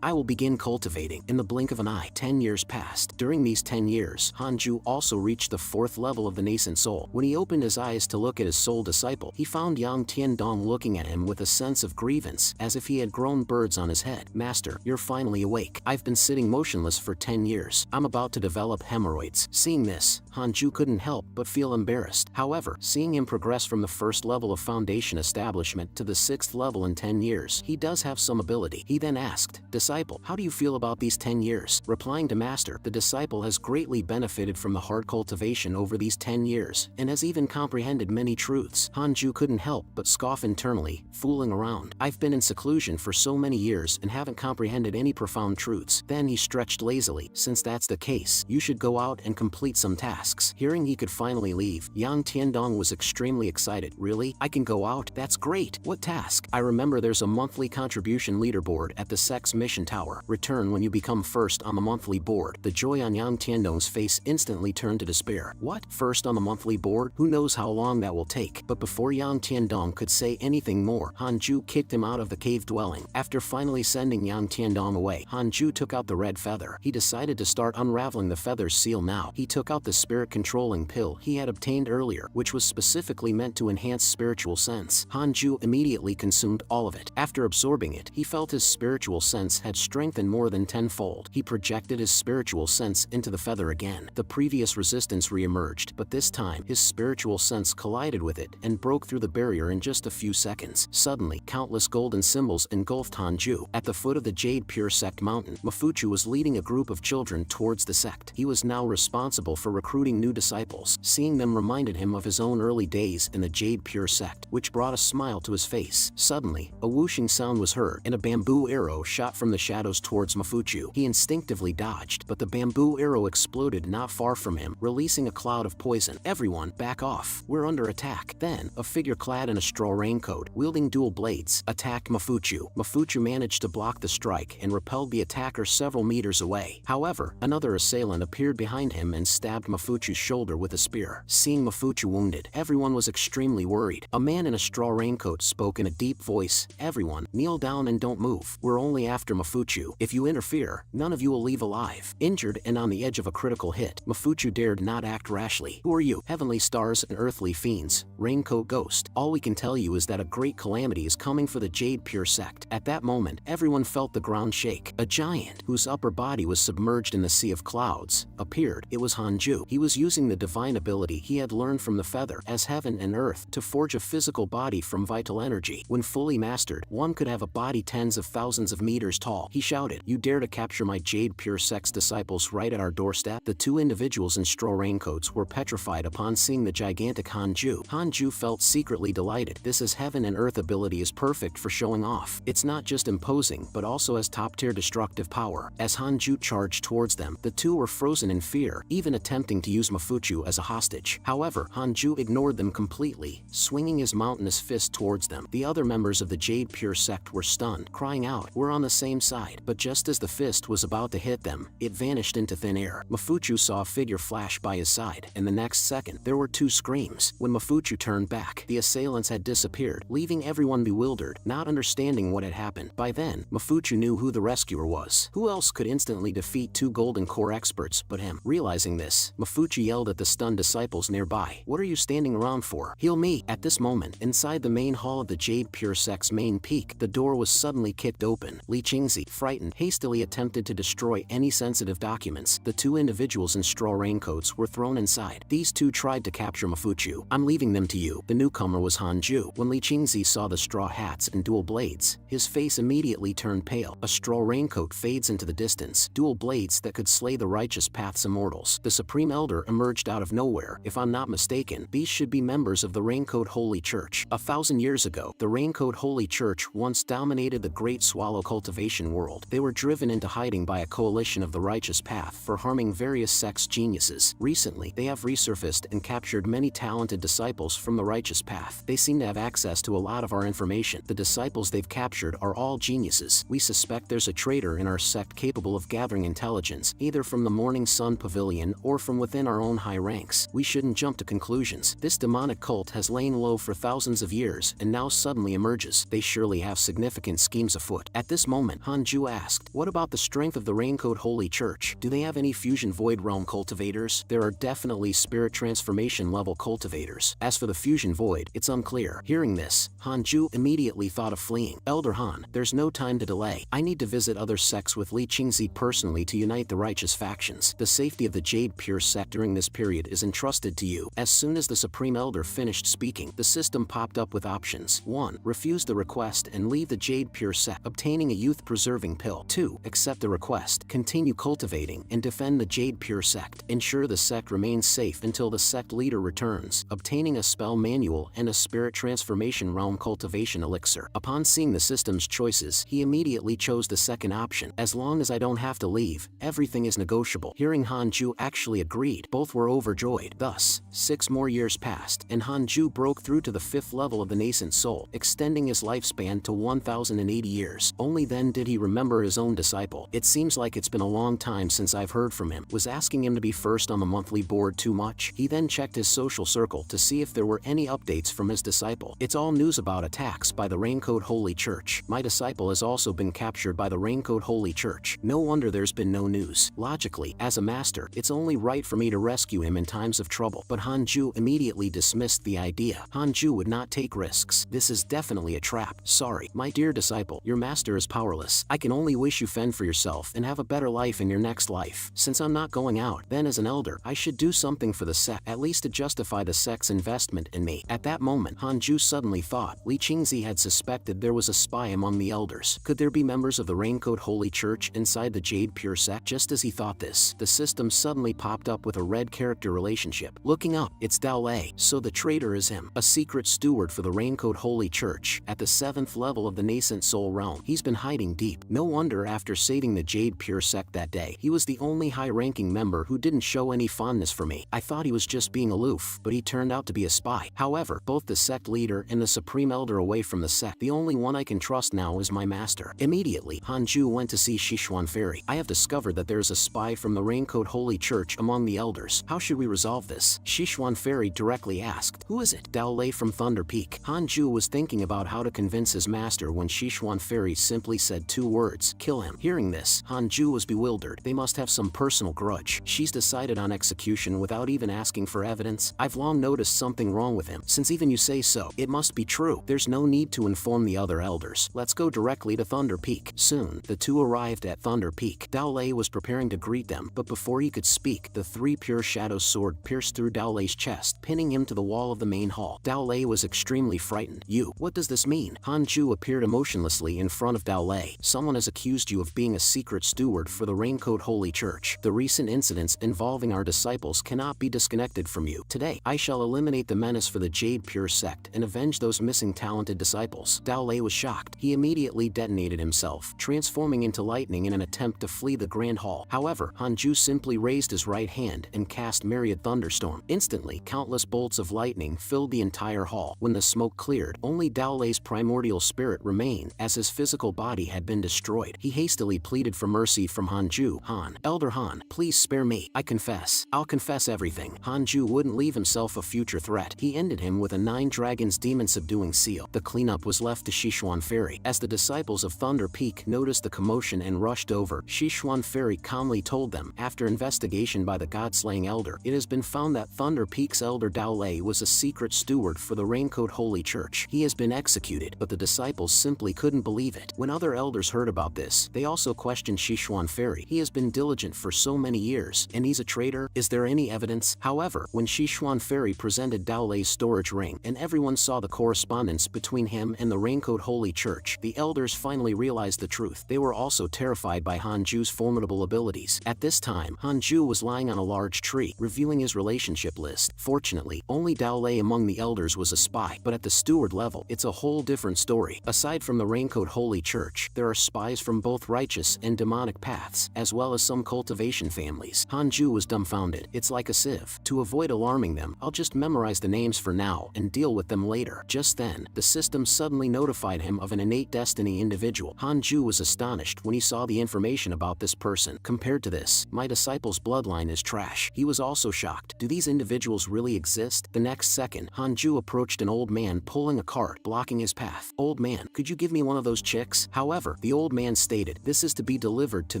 [SPEAKER 1] I will begin cultivating. In the blink of an eye, 10 years passed. During these 10 years, Hanju also reached the 4th level of the nascent soul. When he opened his eyes to look at his soul disciple, he found Yang Tiandong looking at him with a sense of grievance, as if he had grown birds on his head. Master, you're finally awake. I've been sitting motionless for 10 years. I'm about to develop hemorrhoids. Seeing this, Hanju couldn't help but feel embarrassed. However, seeing him progress from the 1st level of foundation establishment to the 6th level in 10 years, he does have some ability. He then asked, Disciple, how do you feel about these 10 years? Replying to Master, the disciple has greatly benefited from the hard cultivation over these 10 years, and has even comprehended many truths. Hanju couldn't help but scoff internally, fooling around. I've been in seclusion for so many years and haven't comprehended any profound truths. Then he stretched lazily. Since that's the case, you should go out and complete some tasks. Hearing he could finally leave, Yang Tiandong was extremely excited. Really? I can go out? That's great. What task? I remember there's a monthly contribution leaderboard at the Sex Mission Tower. Return when you become first on the monthly board. The joy on Yang Tiandong's face instantly turned to despair. What? First on the monthly board? Who knows how long that will take? But before Yang Tiandong could say anything more, Hanju kicked him out of the cave dwelling. After finally sending Yang Tiandong away, Hanju took out the red feather. He decided to start unraveling the feather's seal now. He took out the spirit controlling pill he had obtained earlier, which was specifically meant to enhance spiritual sense. Hanju immediately consumed all of it. After absorbing it, he felt his spiritual sense had strengthened more than tenfold. He projected his spiritual sense into the feather again. The previous resistance re-emerged, but this time, his spiritual sense collided with it and broke through the barrier in just a few seconds. Suddenly, countless golden symbols engulfed Hanju. At the foot of the Jade Pure Sect mountain, Mafuchu was leading a group of children towards the sect. He was now responsible for recruiting new disciples. Seeing them reminded him of his own early days in the Jade Pure Sect, which brought a smile to his face. Suddenly, a whooshing sound was heard, and a bamboo arrow shot from the shadows towards Mafuchu. He instinctively dodged, but the bamboo arrow exploded not far from him, releasing a cloud of poison. Everyone, back off. We're under attack. Then, a figure clad in a straw raincoat, wielding dual blades, attacked Mafuchu. Mafuchu managed to block the strike and repelled the attacker several meters away. However, another assailant appeared behind him and stabbed Mafuchu's shoulder with a spear. Seeing Mafuchu wounded, everyone was extremely worried. A man in a straw raincoat spoke in a deep voice, Everyone, kneel down and don't move. We're only after Mafuchu. If you interfere, none of you will leave alive. Injured and on the edge of a critical hit, Mafuchu dared not act rashly. Who are you? Heavenly stars and earthly fiends. Raincoat ghost. All we can tell you is that a great calamity is coming for the Jade Pure Sect. At that moment, everyone felt the ground shake. A giant, whose upper body was submerged in the sea of clouds, appeared. It was Hanju. He was using the divine ability he had learned from the feather, as heaven and earth, to forge a physical body from vital energy. When fully mastered, one could have a body tens of thousands of meters tall. He shouted, You dare to capture my Jade Pure Sect's disciples right at our doorstep? The two individuals in straw raincoats were petrified upon seeing the gigantic Hanju. Hanju felt secretly delighted. This is heaven and earth ability is perfect for showing off. It's not just imposing, but also has top-tier destructive power. As Hanju charged towards them, the two were frozen in fear, even attempting to use Mafuchu as a hostage. However, Hanju ignored them completely, swinging his mountainous fist towards them. The other members of the Jade Pure Sect were stunned, crying out, We're on the same side. But just as the fist was about to hit them, it vanished into thin air. Mafuchu saw a figure flash by his side, and the next second, there were two screams. When Mafuchu turned back, the assailants had disappeared, leaving everyone bewildered, not understanding what had happened. By then, Mafuchu knew who the rescuer was. Who else could instantly defeat two golden core experts but him? Realizing this, Mafuchu yelled at the stunned disciples nearby, What are you standing around for? Heal me! At this moment, inside the main hall of the Jade Pure Sect's main peak, the door was suddenly kicked open. Li Qingzi, frightened, hastily attempted to destroy any sensitive documents. The two individuals in straw raincoats were thrown inside. These two tried to capture capture Mafuchu. I'm leaving them to you. The newcomer was Hanju. When Li Qingzi saw the straw hats and dual blades, his face immediately turned pale. A straw raincoat fades into the distance. Dual blades that could slay the righteous path's immortals. The Supreme Elder emerged out of nowhere. If I'm not mistaken, these should be members of the Raincoat Holy Church. 1,000 years ago, the Raincoat Holy Church once dominated the Great Swallow cultivation world. They were driven into hiding by a coalition of the righteous path for harming various sex geniuses. Recently, they have resurfaced and captured many talented disciples from the righteous path. They seem to have access to a lot of our information. The disciples they've captured are all geniuses. We suspect there's a traitor in our sect capable of gathering intelligence, either from the Morning Sun Pavilion or from within our own high ranks. We shouldn't jump to conclusions. This demonic cult has lain low for thousands of years and now suddenly emerges. They surely have significant schemes afoot. At this moment, Hanju asked, what about the strength of the Raincoat Holy Church? Do they have any fusion void realm cultivators? There are definitely spirit transformation level cultivators. As for the fusion void, it's unclear. Hearing this, Hanju immediately thought of fleeing. Elder Han, there's no time to delay. I need to visit other sects with Li Qingzi personally to unite the righteous factions. The safety of the Jade Pure sect during this period is entrusted to you. As soon as the Supreme Elder finished speaking, the system popped up with options. 1. Refuse the request and leave the Jade Pure sect, obtaining a youth-preserving pill. 2. Accept the request, continue cultivating, and defend the Jade Pure sect. Ensure the sect remains safe until the sect leader returns, obtaining a spell manual and a spirit transformation realm cultivation elixir. Upon seeing the system's choices, he immediately chose the second option. As long as I don't have to leave, everything is negotiable. Hearing Hanju actually agreed, both were overjoyed. Thus, 6 more years passed, and Hanju broke through to the 5th level of the nascent soul, extending his lifespan to 1,080 years. Only then did he remember his own disciple. It seems like it's been a long time since I've heard from him. Was asking him to be first on the monthly board too much? He then checked his social circle to see if there were any updates from his disciple. It's all news about attacks by the Raincoat Holy Church. My disciple has also been captured by the Raincoat Holy Church. No wonder there's been no news. Logically, as a master, it's only right for me to rescue him in times of trouble. But Hanju immediately dismissed the idea. Hanju would not take risks. This is definitely a trap. Sorry, my dear disciple, your master is powerless. I can only wish you fend for yourself and have a better life in your next life. Since I'm not going out, then as an elder, I should do something for the sect, at least to justify the sect's investment in me. At that moment, Hanju suddenly thought Li Qingzi had suspected there was a spy among the elders. Could there be members of the Raincoat Holy Church inside the Jade Pure sect? Just as he thought this, the system suddenly popped up with a red character relationship. Looking up, it's Dao Lei. So the traitor is him, a secret steward for the Raincoat Holy Church, at the 7th level of the nascent soul realm. He's been hiding deep. No wonder after saving the Jade Pure sect that day, he was the only high-ranking member who didn't show any fondness for me. I thought he was just being aloof, but he turned out to be a spy. However, both the sect leader and the Supreme Elder away from the sect, the only one I can trust now is my master. Immediately, Hanju went to see Sichuan Fairy. I have discovered that there's a spy from the Raincoat Holy Church among the elders. How should we resolve this? Sichuan Fairy directly asked. Who is it? Dao Lei from Thunder Peak. Hanju was thinking about how to convince his master when Sichuan Fairy simply said 2 words, kill him. Hearing this, Hanju was bewildered. They must have some personal grudge. She's decided on execution without even asking for evidence. I've long noticed something wrong with him. Since even you say so, it must be true. There's no need to inform the other elders. Let's go directly to Thunder Peak. Soon, the two arrived at Thunder Peak. Dao Lei was preparing to greet them, but before he could speak, the 3 pure shadow sword pierced through Dao Lei's chest, pinning him to the wall of the main hall. Dao Lei was extremely frightened. What does this mean? Hanju appeared emotionlessly in front of Dao Lei. Someone has accused you of being a secret steward for the Raincoat Holy Church. The recent incidents involving our disciples cannot be disconnected from you. Today, I shall eliminate the menace for the Jade Pure sect and avenge those missing talented disciples. Dao Lei was shocked. He immediately detonated himself, transforming into lightning in an attempt to flee the Grand Hall. However, Hanju simply raised his right hand and cast Myriad Thunderstorm. Instantly, countless bolts of lightning filled the entire hall. When the smoke cleared, only Dao Lei's primordial spirit remained, as his physical body had been destroyed. He hastily pleaded for mercy from Hanju. Han, Elder Han, please spare me. I confess. I'll confess everything. Hanju wouldn't leave himself a future threat. He ended him with a 9 dragons demon subduing seal. The cleanup was left to Sichuan Fairy. As the disciples of Thunder Peak noticed the commotion and rushed over, Sichuan Fairy calmly told them, after investigation by the god-slaying elder, it has been found that Thunder Peak's elder Dao Lei was a secret steward for the Raincoat Holy Church. He has been executed, but the disciples simply couldn't believe it. When other elders heard about this, they also questioned Sichuan Fairy. He has been diligent for so many years, and he's a traitor. Is there any evidence? However, when Sichuan Fairy presented Dao Lei's storage ring, and everyone saw the correspondence between him and the Raincoat Holy Church. The elders finally realized the truth. They were also terrified by Han Ju's formidable abilities. At this time, Han Ju was lying on a large tree, reviewing his relationship list. Fortunately, only Dao Lei among the elders was a spy, but at the steward level, it's a whole different story. Aside from the Raincoat Holy Church, there are spies from both righteous and demonic paths, as well as some cultivation families. Han Ju was dumbfounded. It's like a sieve. To avoid alarming them, I'll just memorize the names for now and deal with them later. Just then, the system suddenly notified him of an innate destiny individual. Han Ju was astonished when he saw the information about this person. Compared to this, my disciple's bloodline is trash. He was also shocked. Do these individuals really exist? The next second, Han Ju approached an old man pulling a cart, blocking his path. Old man, could you give me one of those chicks? However, the old man stated, this is to be delivered to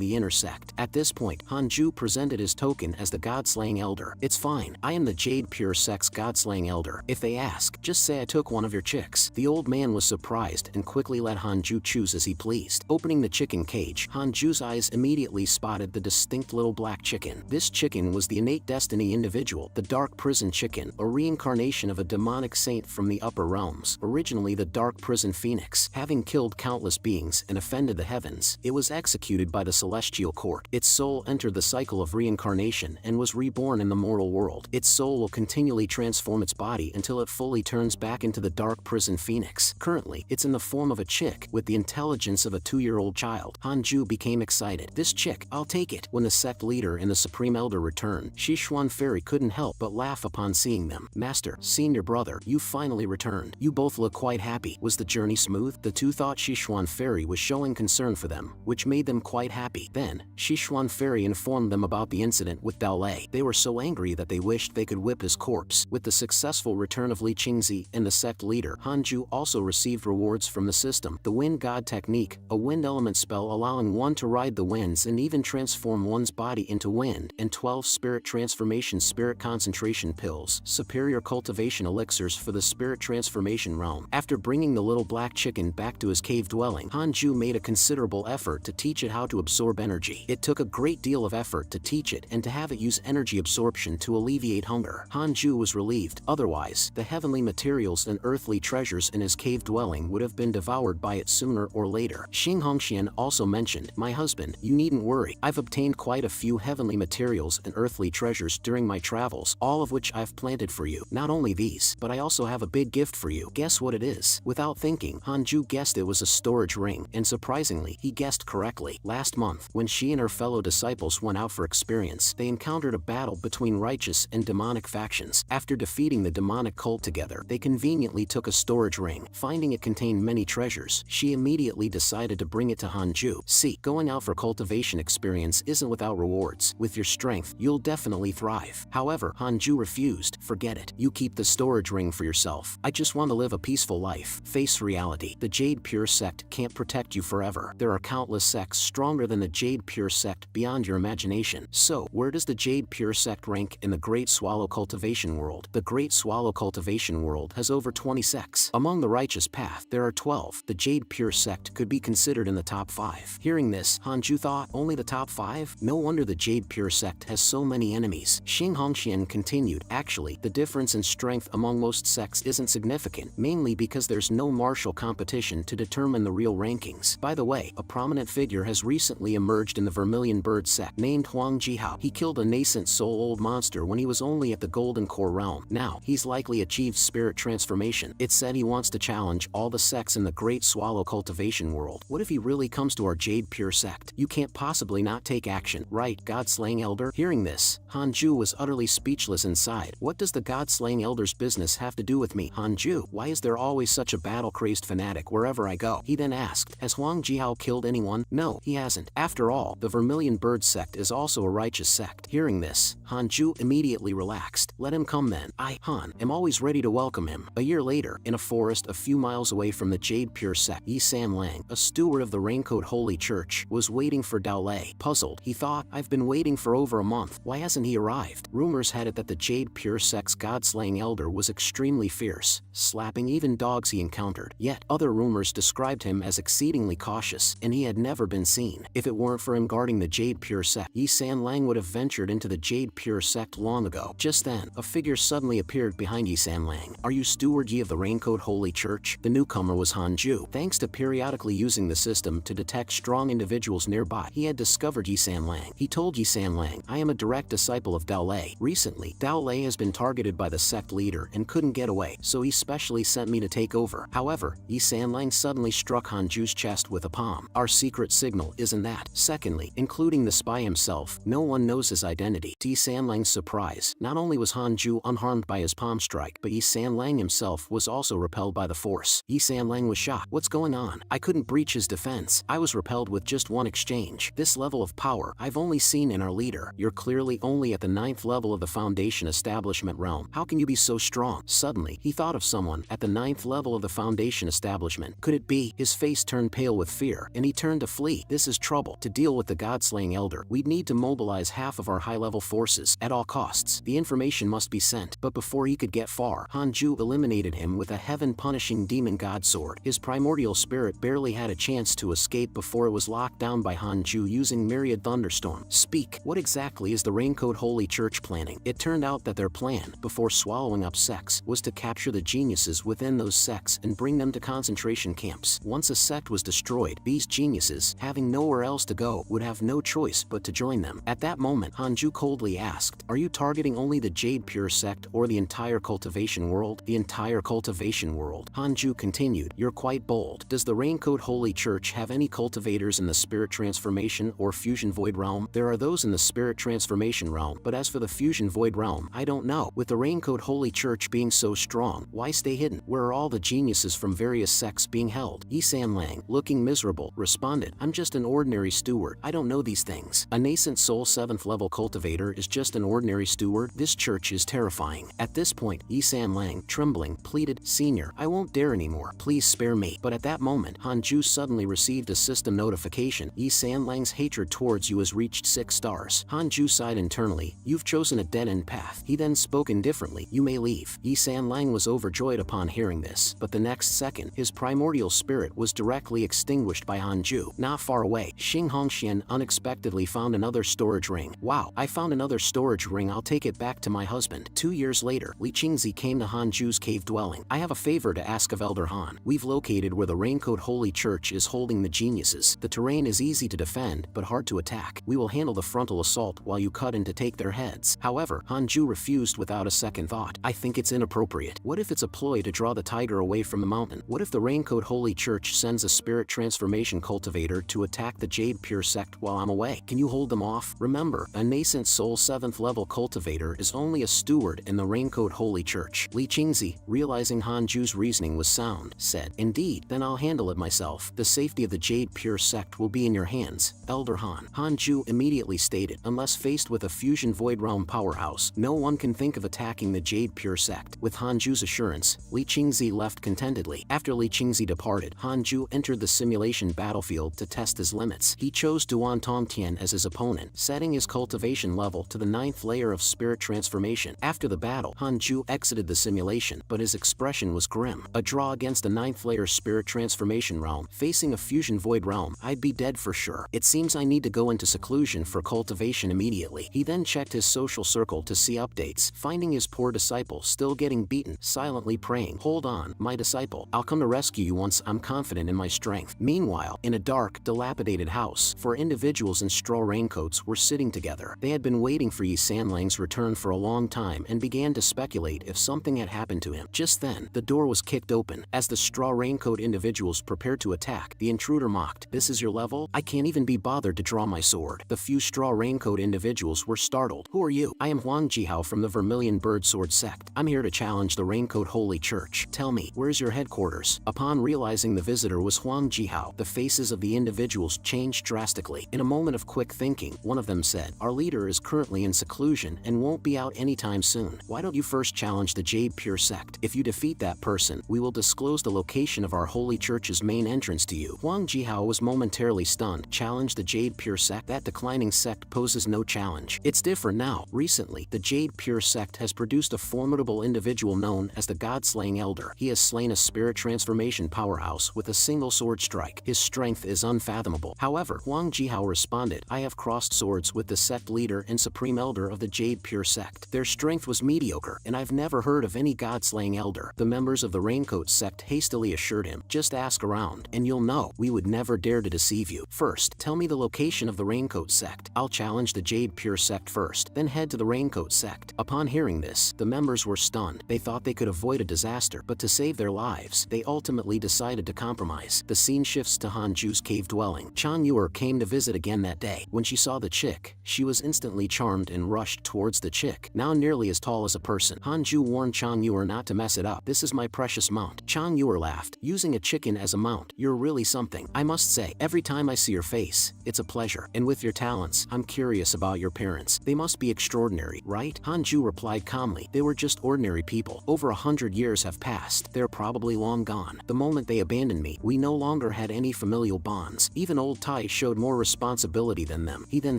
[SPEAKER 1] the inner sect. At this point, Han Ju presented his token as the God-slaying elder. It's fine. I am the Jade Pure Sect's God-slaying elder. If they ask, just say I took one of your chicks. The old man was surprised and quickly let Han Ju choose as he pleased. Opening the chicken cage, Han Ju's eyes immediately spotted the distinct little black chicken. This chicken was the innate destiny individual, the Dark Prison Chicken, a reincarnation of a demonic saint from the upper realms. Originally the Dark Prison Phoenix, having killed countless beings and offended the heavens, it was executed by the Celestial Court. Its soul entered the cycle of reincarnation and was reborn in the mortal world. Its soul will continually transform its body until it fully turns back into the Dark Prison Phoenix. Currently, it's in the form of a chick with the intelligence of a 2-year-old child. Han Ju became excited. This chick, I'll take it. When the sect leader and the Supreme Elder returned, Sichuan Fairy couldn't help but laugh upon seeing them. Master, senior brother, you finally returned. You both look quite happy. Was the journey smooth? The two thought Sichuan Fairy was showing concern for them, which made them quite happy. Then, Sichuan Fairy informed them about the incident with Dao Lei. They were so angry that they wished they could whip his corpse. With the successful return of Li Qingzi and the sect leader, Han Ju also received rewards from the system. The Wind God Technique, a wind element spell allowing one to ride the winds and even transform one's body into wind, and 12 spirit transformation spirit concentration pills, superior cultivation elixirs for the spirit transformation realm. After bringing the little black chicken back to his cave dwelling, Han Ju made a considerable effort to teach it how to absorb energy. It took a great deal of effort to teach it and to have it use energy absorption to alleviate hunger. Han Ju was relieved. Otherwise, the heavenly materials and earthly treasures in his cave dwelling would have been devoured by it sooner or later. Xing Hongxian also mentioned, my husband, you needn't worry. I've obtained quite a few heavenly materials and earthly treasures during my travels, all of which I've planted for you. Not only these, but I also have a big gift for you. Guess what it is? Without thinking, Han Ju guessed it was a storage ring, and surprisingly, he guessed correctly. Last month, when she and her fellow disciples went out for experience, they encountered a battle between righteous and demonic factions. After defeating the demonic cult together, they conveniently took a storage ring. Finding it contained many treasures, she immediately decided to bring it to Han Ju. See, going out for cultivation experience isn't without rewards. With your strength, you'll definitely thrive. However, Han Ju refused. Forget it. You keep the storage ring for yourself. I just want to live a peaceful life. Face reality. The Jade Pure Sect can't protect you forever. There are countless sects stronger than the Jade Pure Sect beyond your imagination. So, where does the Jade Pure Sect rank in the Great Swallow cultivation world? The Great Swallow cultivation world has over 20 sects. Among the righteous path, there are 12. The Jade Pure Sect could be considered in the top 5. Hearing this, Han Ju thought, only the top 5? No wonder the Jade Pure Sect has so many enemies. Xing Hongxian continued, actually, the difference in strength among most sects isn't significant, mainly because there's no martial competition to determine the real rankings. By the way, a prominent figure has recently emerged in the Vermilion Bird sect, named Huang Jihao. He killed a nascent soul-old monster when he was only at the Golden Core realm. Now, he's likely achieved spirit transformation. It's said he wants to challenge all the sects in the Great Swallow cultivation world. What if he really comes to our Jade Pure Sect? You can't possibly not take action, right, God-slaying elder? Hearing this, Han Ju was utterly speechless inside. What does the God-slaying elder's business have to do with me? Han Ju, why is there always such a battle-crazed fanatic wherever I go? He then asked, has Huang Jihao killed anyone? No, he hasn't. After all, the Vermilion Bird sect is also a righteous sect. Hearing this, Han Ju immediately relaxed. Let him come then. I, Han, am always ready to welcome him. A year later, in a forest a few miles away from the Jade Pure sect, Yi San Lang, a steward of the Raincoat Holy Church, was waiting for Dao Lei. Puzzled, he thought, I've been waiting for over a month. Why hasn't he arrived? Rumors had it that the Jade Pure sect's God-slaying elder was extremely fierce, slapping even dogs he encountered. Yet, other rumors described him as exceedingly cautious, and he had never been seen. If it weren't for him guarding the Jade Pure sect, Yi San Lang would have ventured into the Jade Pure sect long ago. Just Just then, a figure suddenly appeared behind Yi Sanlang. "Are you Steward Yi of the Raincoat Holy Church?" The newcomer was Han Ju. Thanks to periodically using the system to detect strong individuals nearby, he had discovered Yi Sanlang. He told Yi Sanlang, "I am a direct disciple of Dao Lei. Recently, Dao Lei has been targeted by the sect leader and couldn't get away, so he specially sent me to take over." However, Yi Sanlang suddenly struck Han Ju's chest with a palm. "Our secret signal isn't that." Secondly, including the spy himself, no one knows his identity. To Yi Sanlang's surprise, not only was Han Ju unharmed by his palm strike, but Yi Sanlang himself was also repelled by the force. Yi Sanlang was shocked. "What's going on? I couldn't breach his defense. I was repelled with just one exchange. This level of power I've only seen in our leader. You're clearly only at the 9th level of the Foundation Establishment realm. How can you be so strong?" Suddenly, he thought of someone at the 9th level of the Foundation Establishment. Could it be? His face turned pale with fear, and he turned to flee. "This is trouble. To deal with the God-slaying elder, we'd need to mobilize half of our high-level forces at all costs. The information must be sent." But before he could get far, Han Ju eliminated him with a heaven-punishing demon god sword. His primordial spirit barely had a chance to escape before it was locked down by Han Ju using Myriad Thunderstorm. "Speak. What exactly is the Raincoat Holy Church planning?" It turned out that their plan, before swallowing up sects, was to capture the geniuses within those sects and bring them to concentration camps. Once a sect was destroyed, these geniuses, having nowhere else to go, would have no choice but to join them. At that moment, Han Ju coldly asked, "Are you targeting only the Jade Pure sect or the entire cultivation world?" "The entire cultivation world." Han Ju continued, "You're quite bold. Does the Raincoat Holy Church have any cultivators in the spirit transformation or fusion void realm?" "There are those in the spirit transformation realm, but as for the fusion void realm, I don't know. With the Raincoat Holy Church being so strong, why stay hidden? Where are all the geniuses from various sects being held?" Yi Sanlang, looking miserable, responded, "I'm just an ordinary steward. I don't know these things. A nascent soul 7th level cultivator is just an ordinary steward? This church is terrifying." At this point, Yi Sanlang, trembling, pleaded, "Senior, I won't dare anymore. Please spare me." But at that moment, Han Ju suddenly received a system notification. "Yi Sanlang's hatred towards you has reached 6 stars. Han Ju sighed internally. "You've chosen a dead-end path." He then spoke indifferently, "You may leave." Yi Sanlang was overjoyed upon hearing this, but the next second, his primordial spirit was directly extinguished by Han Ju. Not far away, Xing Hongxian unexpectedly found another storage ring. "Wow, I found another storage ring. I'll take it back to my husband." 2 years later, Li Qingzi came to Han Ju's cave dwelling. "I have a favor to ask of Elder Han. We've located where the Raincoat Holy Church is holding the geniuses. The terrain is easy to defend, but hard to attack. We will handle the frontal assault while you cut in to take their heads." However, Han Ju refused without a second thought. "I think it's inappropriate. What if it's a ploy to draw the tiger away from the mountain? What if the Raincoat Holy Church sends a spirit transformation cultivator to attack the Jade Pure sect while I'm away? Can you hold them off? Remember, a nascent soul 7th level cultivator is only a steward in the Raincoat Holy Church." Li Qingzi, realizing Han Ju's reasoning was sound, said, "Indeed, then I'll handle it myself. The safety of the Jade Pure sect will be in your hands, Elder Han." Han Ju immediately stated, "Unless faced with a fusion void realm powerhouse, no one can think of attacking the Jade Pure sect." With Han Ju's assurance, Li Qingzi left contentedly. After Li Qingzi departed, Han Ju entered the simulation battlefield to test his limits. He chose Duan Tongtian as his opponent, setting his cultivation level to the 9th layer of spirit transformation. After the battle, Han Ju exited the simulation, but his expression was grim. "A draw against the 9th layer spirit transformation realm, facing a fusion void realm, I'd be dead for sure. It seems I need to go into seclusion for cultivation immediately." He then checked his social circle to see updates, finding his poor disciple still getting beaten, silently praying, "Hold on, my disciple. I'll come to rescue you once I'm confident in my strength." Meanwhile, in a dark, dilapidated house, 4 individuals in straw raincoats were sitting together. They had been waiting for Yi Sanlang's return for a long time and began to speculate if something had happened to him. Just then, the door was kicked open. As the straw raincoat individuals prepared to attack, the intruder mocked, "This is your level? I can't even be bothered to draw my sword." The few straw raincoat individuals were startled. "Who are you?" "I am Huang Jihao from the Vermilion Bird Sword sect. I'm here to challenge the Raincoat Holy Church. Tell me, where's your headquarters?" Upon realizing the visitor was Huang Jihao, the faces of the individuals changed drastically. In a moment of quick thinking, one of them said, "Our leader is currently in seclusion and won't be out anytime soon. Why don't you first challenge the Jade Pure sect? If you defeat that person, we will disclose the location of our holy church's main entrance to you." Huang Jihao was momentarily stunned. Challenge the Jade Pure sect? That declining sect poses no challenge. It's different now. Recently, the Jade Pure sect has produced a formidable individual known as the God-slaying Elder. He has slain a spirit transformation powerhouse with a single sword strike. His strength is unfathomable. However, Huang Jihao responded, "I have crossed swords with the sect leader and supreme elder of the Jade Pure sect. sect. Their strength was mediocre, and I've never heard of any god-slaying elder. The members of the Raincoat sect hastily assured him, just ask around, and you'll know. We would never dare to deceive you. First, tell me the location of the Raincoat sect. I'll challenge the Jade Pure sect first, then head to the Raincoat sect. Upon hearing this, the members were stunned. They thought they could avoid a disaster, but to save their lives, they ultimately decided to compromise. The scene shifts to Hanju's cave dwelling. Chan Yuer came to visit again that day. When she saw the chick, she was instantly charmed and rushed towards the chick, now nearly as tall as a person. Hanju warned Chan Yuer not to mess it up. This is my precious mount. Chan Yuer laughed. Using a chicken as a mount, you're really something. I must say, every time I see your face, it's a pleasure. And with your talents, I'm curious about your parents. They must be extraordinary, right? Hanju replied calmly. They were just ordinary people. Over 100 years have passed. They're probably long gone. The moment they abandoned me, we no longer had any familial bonds. Even old Tai showed more responsibility than them. He then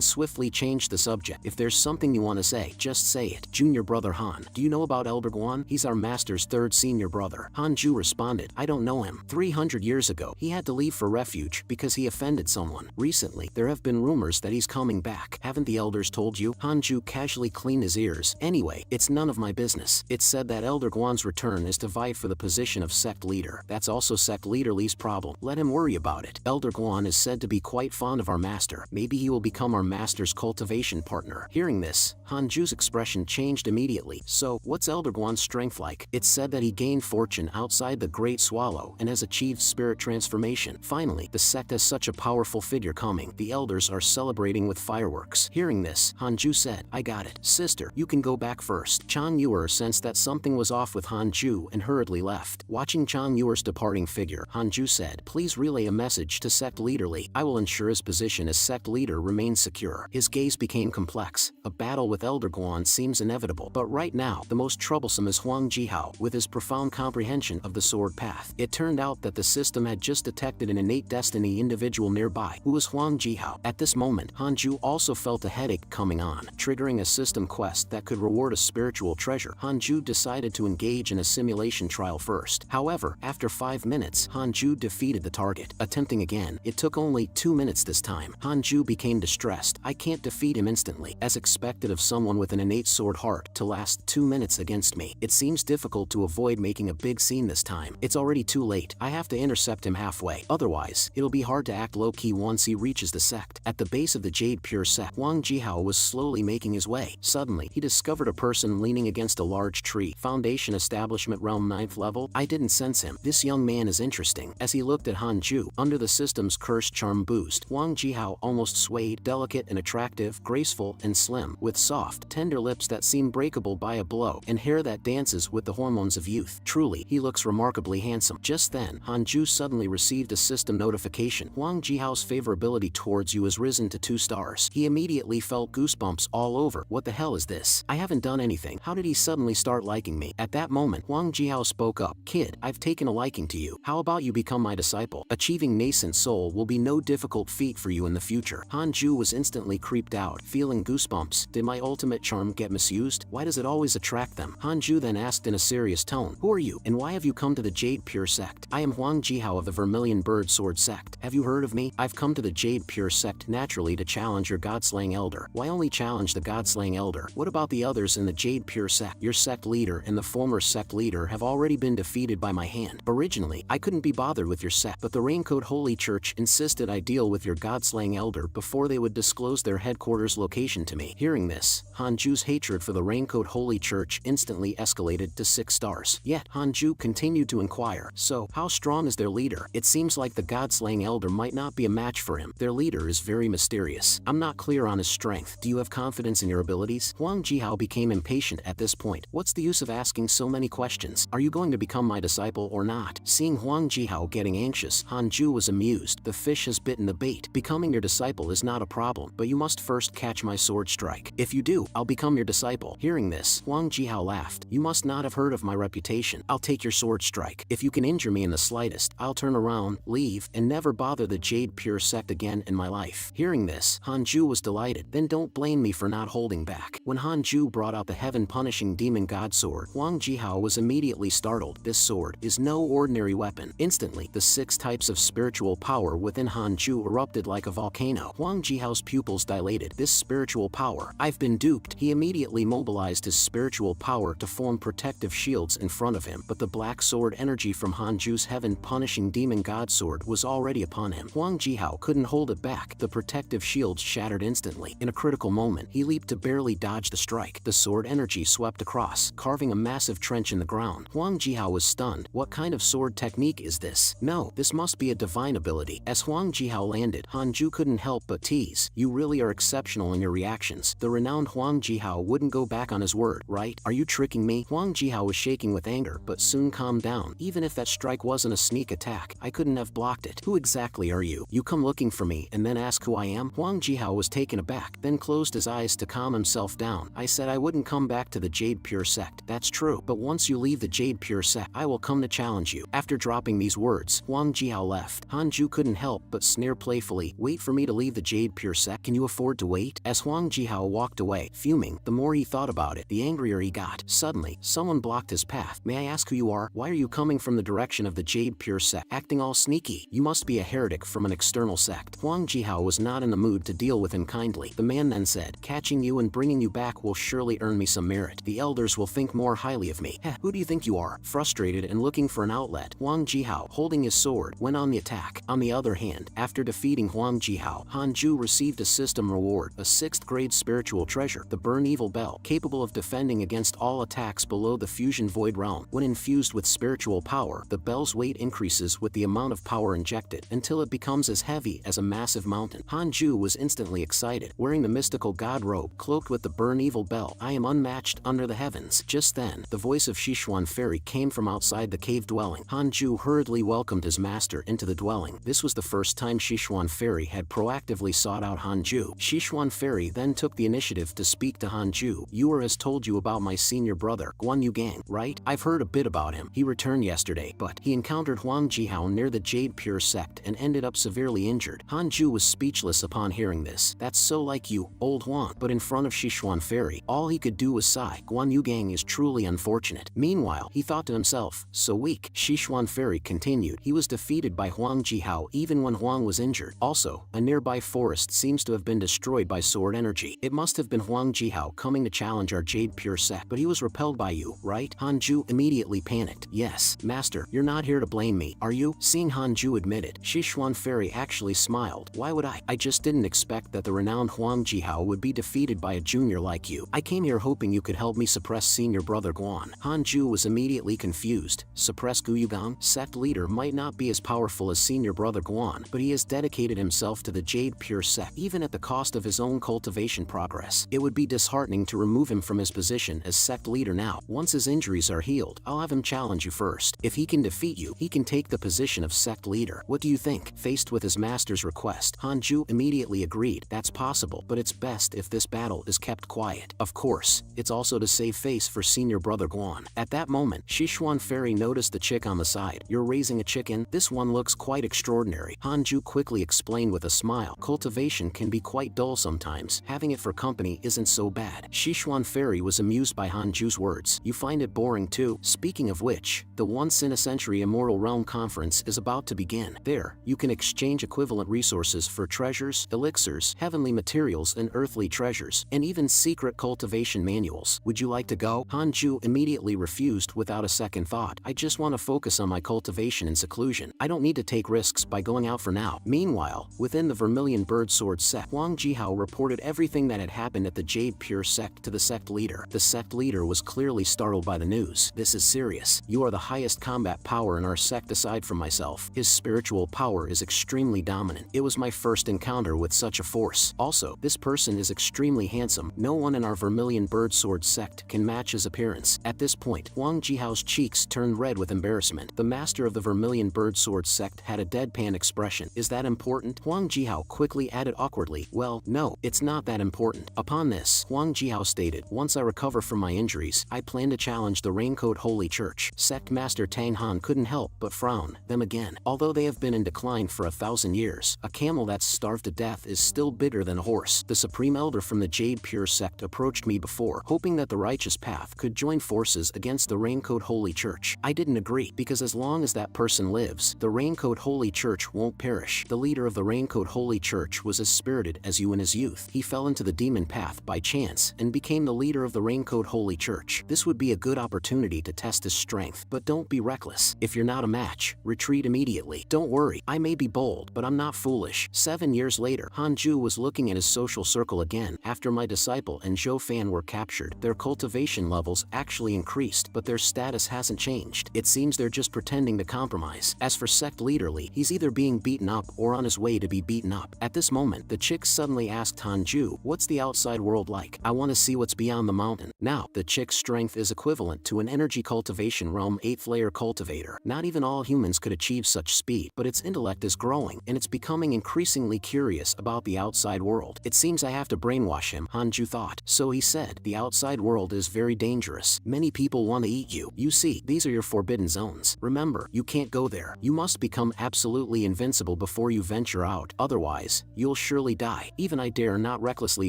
[SPEAKER 1] swiftly changed the subject. If there's something you want to say, just say it. Junior brother Han, do you know about Elder Guan? He's our master's third senior brother. Hanju responded, I don't know him. 300 years ago, he had to leave for refuge because he offended someone. Recently, there have been rumors that he's coming back. Haven't the elders told you? Hanju casually cleaned his ears. Anyway, it's none of my business. It's said that Elder Guan's return is to vie for the position of sect leader. That's also sect leader Li's problem. Let him worry about it. Elder Guan is said to be quite fond of our master. Maybe he will become our master's cultivation partner. Hearing this, Hanju's expression changed immediately. So, what's Elder Guan's strength like? It's said that he gained fortune outside the Great Swallow and has achieved spirit transformation. Finally, the sect has such a powerful figure coming. The elders are celebrating with fireworks. Hearing this, Hanju said, I got it. Sister, you can go back first. Chan Yuer sensed that something was off with Hanju and hurriedly left. Watching Chan Yuer's departing figure, Hanju said, please relay a message to sect leader Li. I will ensure his position as sect leader remains secure. His gaze became complex. A battle with Elder Guan seems inevitable, but right now, the most troublesome is Huang Jihao, with his profound comprehension of the sword path. It turned out that the system had just detected an innate destiny individual nearby, who was Huang Jihao. At this moment, Hanju also felt a headache coming on, triggering a system quest that could reward a spiritual treasure. Hanju decided to engage in a simulation trial first. However, after 5 minutes, Hanju defeated the target. Attempting again, it took only 2 minutes this time. Hanju became distressed. I can't defeat him instantly, as expected of someone with an innate sword heart to last 2 minutes against me. It seems difficult to avoid making a big scene this time. It's already too late. I have to intercept him halfway. Otherwise, it'll be hard to act low-key once he reaches the sect. At the base of the Jade Pure sect, Huang Jihao was slowly making his way. Suddenly, he discovered a person leaning against a large tree. Foundation Establishment Realm 9th level? I didn't sense him. This young man is interesting. As he looked at Hanju, under the system's cursed charm boost, Huang Jihao almost swayed, delicate and attractive, graceful and slim, with soft, tender lips that seem breakable by a blow, and hair that dances with the hormones of youth. Truly, he looks remarkably handsome. Just then, Hanju suddenly received a system notification. Huang Jihao's favorability towards you has risen to 2 stars. He immediately felt goosebumps all over. What the hell is this? I haven't done anything. How did he suddenly start liking me? At that moment, Huang Jihao spoke up. Kid, I've taken a liking to you. How about you become my disciple? Achieving nascent soul will be no difficult feat for you in the future. Hanju was instantly creeped out, feeling goosebumps. Did my ultimate charm get misused? Why does it always attract them? Hanju then asked in a serious tone, who are you, and why have you come to the Jade Pure sect? I am Huang Jihao of the Vermilion Bird Sword sect. Have you heard of me? I've come to the Jade Pure sect naturally to challenge your God-slaying elder. Why only challenge the God-slaying elder? What about the others in the Jade Pure sect? Your sect leader and the former sect leader have already been defeated by my hand. Originally, I couldn't be bothered with your sect, but the Raincoat Holy Church insisted I deal with your God-slaying elder before they would disclose their headquarters location to me. Hearing this, Hanju's hatred for the Raincoat Holy Church instantly escalated to 6 stars. Yet, Hanju continued to inquire, so, how strong is their leader? It seems like the God-slaying elder might not be a match for him. Their leader is very mysterious. I'm not clear on his strength. Do you have confidence in your abilities? Huang Jihao became impatient at this point. What's the use of asking so many questions? Are you going to become my disciple or not? Seeing Huang Jihao getting anxious, Hanju was amused. The fish has bitten the bait. Becoming your disciple is not a problem, but you must first catch my sword strike. If you do, I'll become your disciple. Hearing this, Huang Jihao laughed. You must not have heard of my reputation. I'll take your sword strike. If you can injure me in the slightest, I'll turn around, leave, and never bother the Jade Pure sect again in my life. Hearing this, Hanju was delighted. Then don't blame me for not holding back. When Hanju brought out the heaven-punishing demon god sword, Huang Jihao was immediately startled. This sword is no ordinary weapon. Instantly, the 6 types of spiritual power within Hanju erupted like a volcano. Huang Jihao's pupils dilated. This spiritual power. I've been duped. He immediately mobilized his spiritual power to form protective shields in front of him, but the black sword energy from Han Ju's heaven-punishing demon god sword was already upon him. Huang Jihao couldn't hold it back. The protective shields shattered instantly. In a critical moment, he leaped to barely dodge the strike. The sword energy swept across, carving a massive trench in the ground. Huang Jihao was stunned. What kind of sword technique is this? No, this must be a divine ability. As Huang Jihao landed, Han Ju couldn't help but tease. You really are exceptional in your reactions. The renowned Huang Jihao wouldn't go back on his word, right? Are you tricking me? Huang Jihao was shaking with anger, but soon calmed down. Even if that strike wasn't a sneak attack, I couldn't have blocked it. Who exactly are you? You come looking for me and then ask who I am? Huang Jihao was taken aback, then closed his eyes to calm himself down. I said I wouldn't come back to the Jade Pure sect. That's true, but once you leave the Jade Pure sect, I will come to challenge you. After dropping these words, Huang Jihao left. Han Ju couldn't help but sneer playfully. Wait for me to leave the Jade Pure sect? Can you afford to wait? As Huang Jihao walked away, fuming, the more he thought about it, the angrier he got. Suddenly, someone blocked his path. May I ask who you are? Why are you coming from the direction of the Jade Pure sect, acting all sneaky? You must be a heretic from an external sect. Huang Jihao was not in the mood to deal with him kindly. The man then said, catching you and bringing you back will surely earn me some merit. The elders will think more highly of me. Heh, who do you think you are? Frustrated and looking for an outlet, Huang Jihao, holding his sword, went on the attack. On the other hand, after defeating Huang Jihao, Han Ju received a system reward, a 6th grade spiritual treasure, the Burn Evil Bell, capable of defending against all attacks below the Fusion Void realm. When infused with spiritual power, the bell's weight increases with the amount of power injected, until it becomes as heavy as a massive mountain. Han Ju was instantly excited. Wearing the mystical god robe, cloaked with the Burn Evil Bell, I am unmatched under the heavens. Just then, the voice of Sichuan Fairy came from outside the cave dwelling. Han Ju hurriedly welcomed his master into the dwelling. This was the first time Sichuan Fairy had proactively sought out Han Ju. Sichuan Fairy then took the initiative to speak to Han Ju. You has told you about my senior brother, Guan Yu Gang, right? I've heard a bit about him. He returned yesterday, but he encountered Huang Jihao near the Jade Pure sect and ended up severely injured. Han Ju was speechless upon hearing this. That's so like you, old Huang. But in front of Sichuan Fairy, all he could do was sigh. Guan Yu Gang is truly unfortunate. Meanwhile, he thought to himself, so weak. Sichuan Fairy continued. He was defeated by Huang Jihao even when Huang was injured. Also, a nearby forest seems to have been destroyed by sword energy. It must have been Huang Jihao coming to challenge our Jade Pure sect, but he was repelled by you, right? Han Ju immediately panicked. Yes, master, you're not here to blame me, are you? Seeing Han Ju admit it, Sichuan Fairy actually smiled. Why would I? I just didn't expect that the renowned Huang Jihao would be defeated by a junior like you. I came here hoping you could help me suppress senior brother Guan. Han Ju was immediately confused. Suppress Guyugang? Sect leader might not be as powerful as senior brother Guan, but he has dedicated himself to the Jade Pure sect, even at the cost of his own cultivation progress. It would be disheartening to remove him from his position as sect leader now. Once his injuries are healed, I'll have him challenge you first. If he can defeat you, he can take the position of sect leader. What do you think? Faced with his master's request, Han Ju immediately agreed. That's possible, but it's best if this battle is kept quiet. Of course, it's also to save face for senior brother Guan. At that moment, Sichuan Fairy noticed the chick on the side. You're raising a chicken? This one looks quite extraordinary. Han Ju quickly explained with a smile. Cultivation can be quite dull sometimes. Having it for company isn't so bad. Sichuan Fairy was amused by Han Ju's words. You find it boring too? Speaking of which, the once-in-a-century Immortal Realm Conference is about to begin. There, you can exchange equivalent resources for treasures, elixirs, heavenly materials and earthly treasures, and even secret cultivation manuals. Would you like to go? Han Ju immediately refused without a second thought. I just want to focus on my cultivation in seclusion. I don't need to take risks by going out for now. Meanwhile, within the Vermilion Bird Sword sect, Huang Jihao reported everything that had happened at the Jade Pure sect to the sect leader. The sect leader was clearly startled by the news. This is serious. You are the highest combat power in our sect aside from myself. His spiritual power is extremely dominant. It was my first encounter with such a force. Also, this person is extremely handsome. No one in our Vermilion Bird Sword sect can match his appearance. At this point, Huang Jihao's cheeks turned red with embarrassment. The master of the Vermilion Bird Sword sect had a deadpan expression. Is that important? Huang Jihao quickly added awkwardly, well, no, it's not that important. Upon this, Huang Jihao stated, once I recover from my injuries, I plan to challenge the Raincoat Holy Church. Sect Master Tang Han couldn't help but frown. Them again. Although they have been in decline for 1,000 years, a camel that's starved to death is still bigger than a horse. The Supreme Elder from the Jade Pure sect approached me before, hoping that the Righteous Path could join forces against the Raincoat Holy Church. I didn't agree, because as long as that person lives, the Raincoat Holy Church won't perish. The leader of the Raincoat Holy Church was as spirited as you in his youth. He fell into the demon path by chance. chance and became the leader of the Raincoat Holy Church. This would be a good opportunity to test his strength, but don't be reckless. If you're not a match, retreat immediately. Don't worry, I may be bold, but I'm not foolish. 7 years later, Hanju was looking at his social circle again. After my disciple and Zhou Fan were captured, their cultivation levels actually increased, but their status hasn't changed. It seems they're just pretending to compromise. As for sect leader Li, he's either being beaten up or on his way to be beaten up. At this moment, the chick suddenly asked Hanju, "What's the outside world like? I want to see what's beyond the mountain." Now, the chick's strength is equivalent to an energy cultivation realm 8th layer cultivator. Not even all humans could achieve such speed, but its intellect is growing, and it's becoming increasingly curious about the outside world. It seems I have to brainwash him, Hanju thought. So he said, "The outside world is very dangerous. Many people want to eat you. You see, these are your forbidden zones. Remember, you can't go there. You must become absolutely invincible before you venture out. Otherwise, you'll surely die. Even I dare not recklessly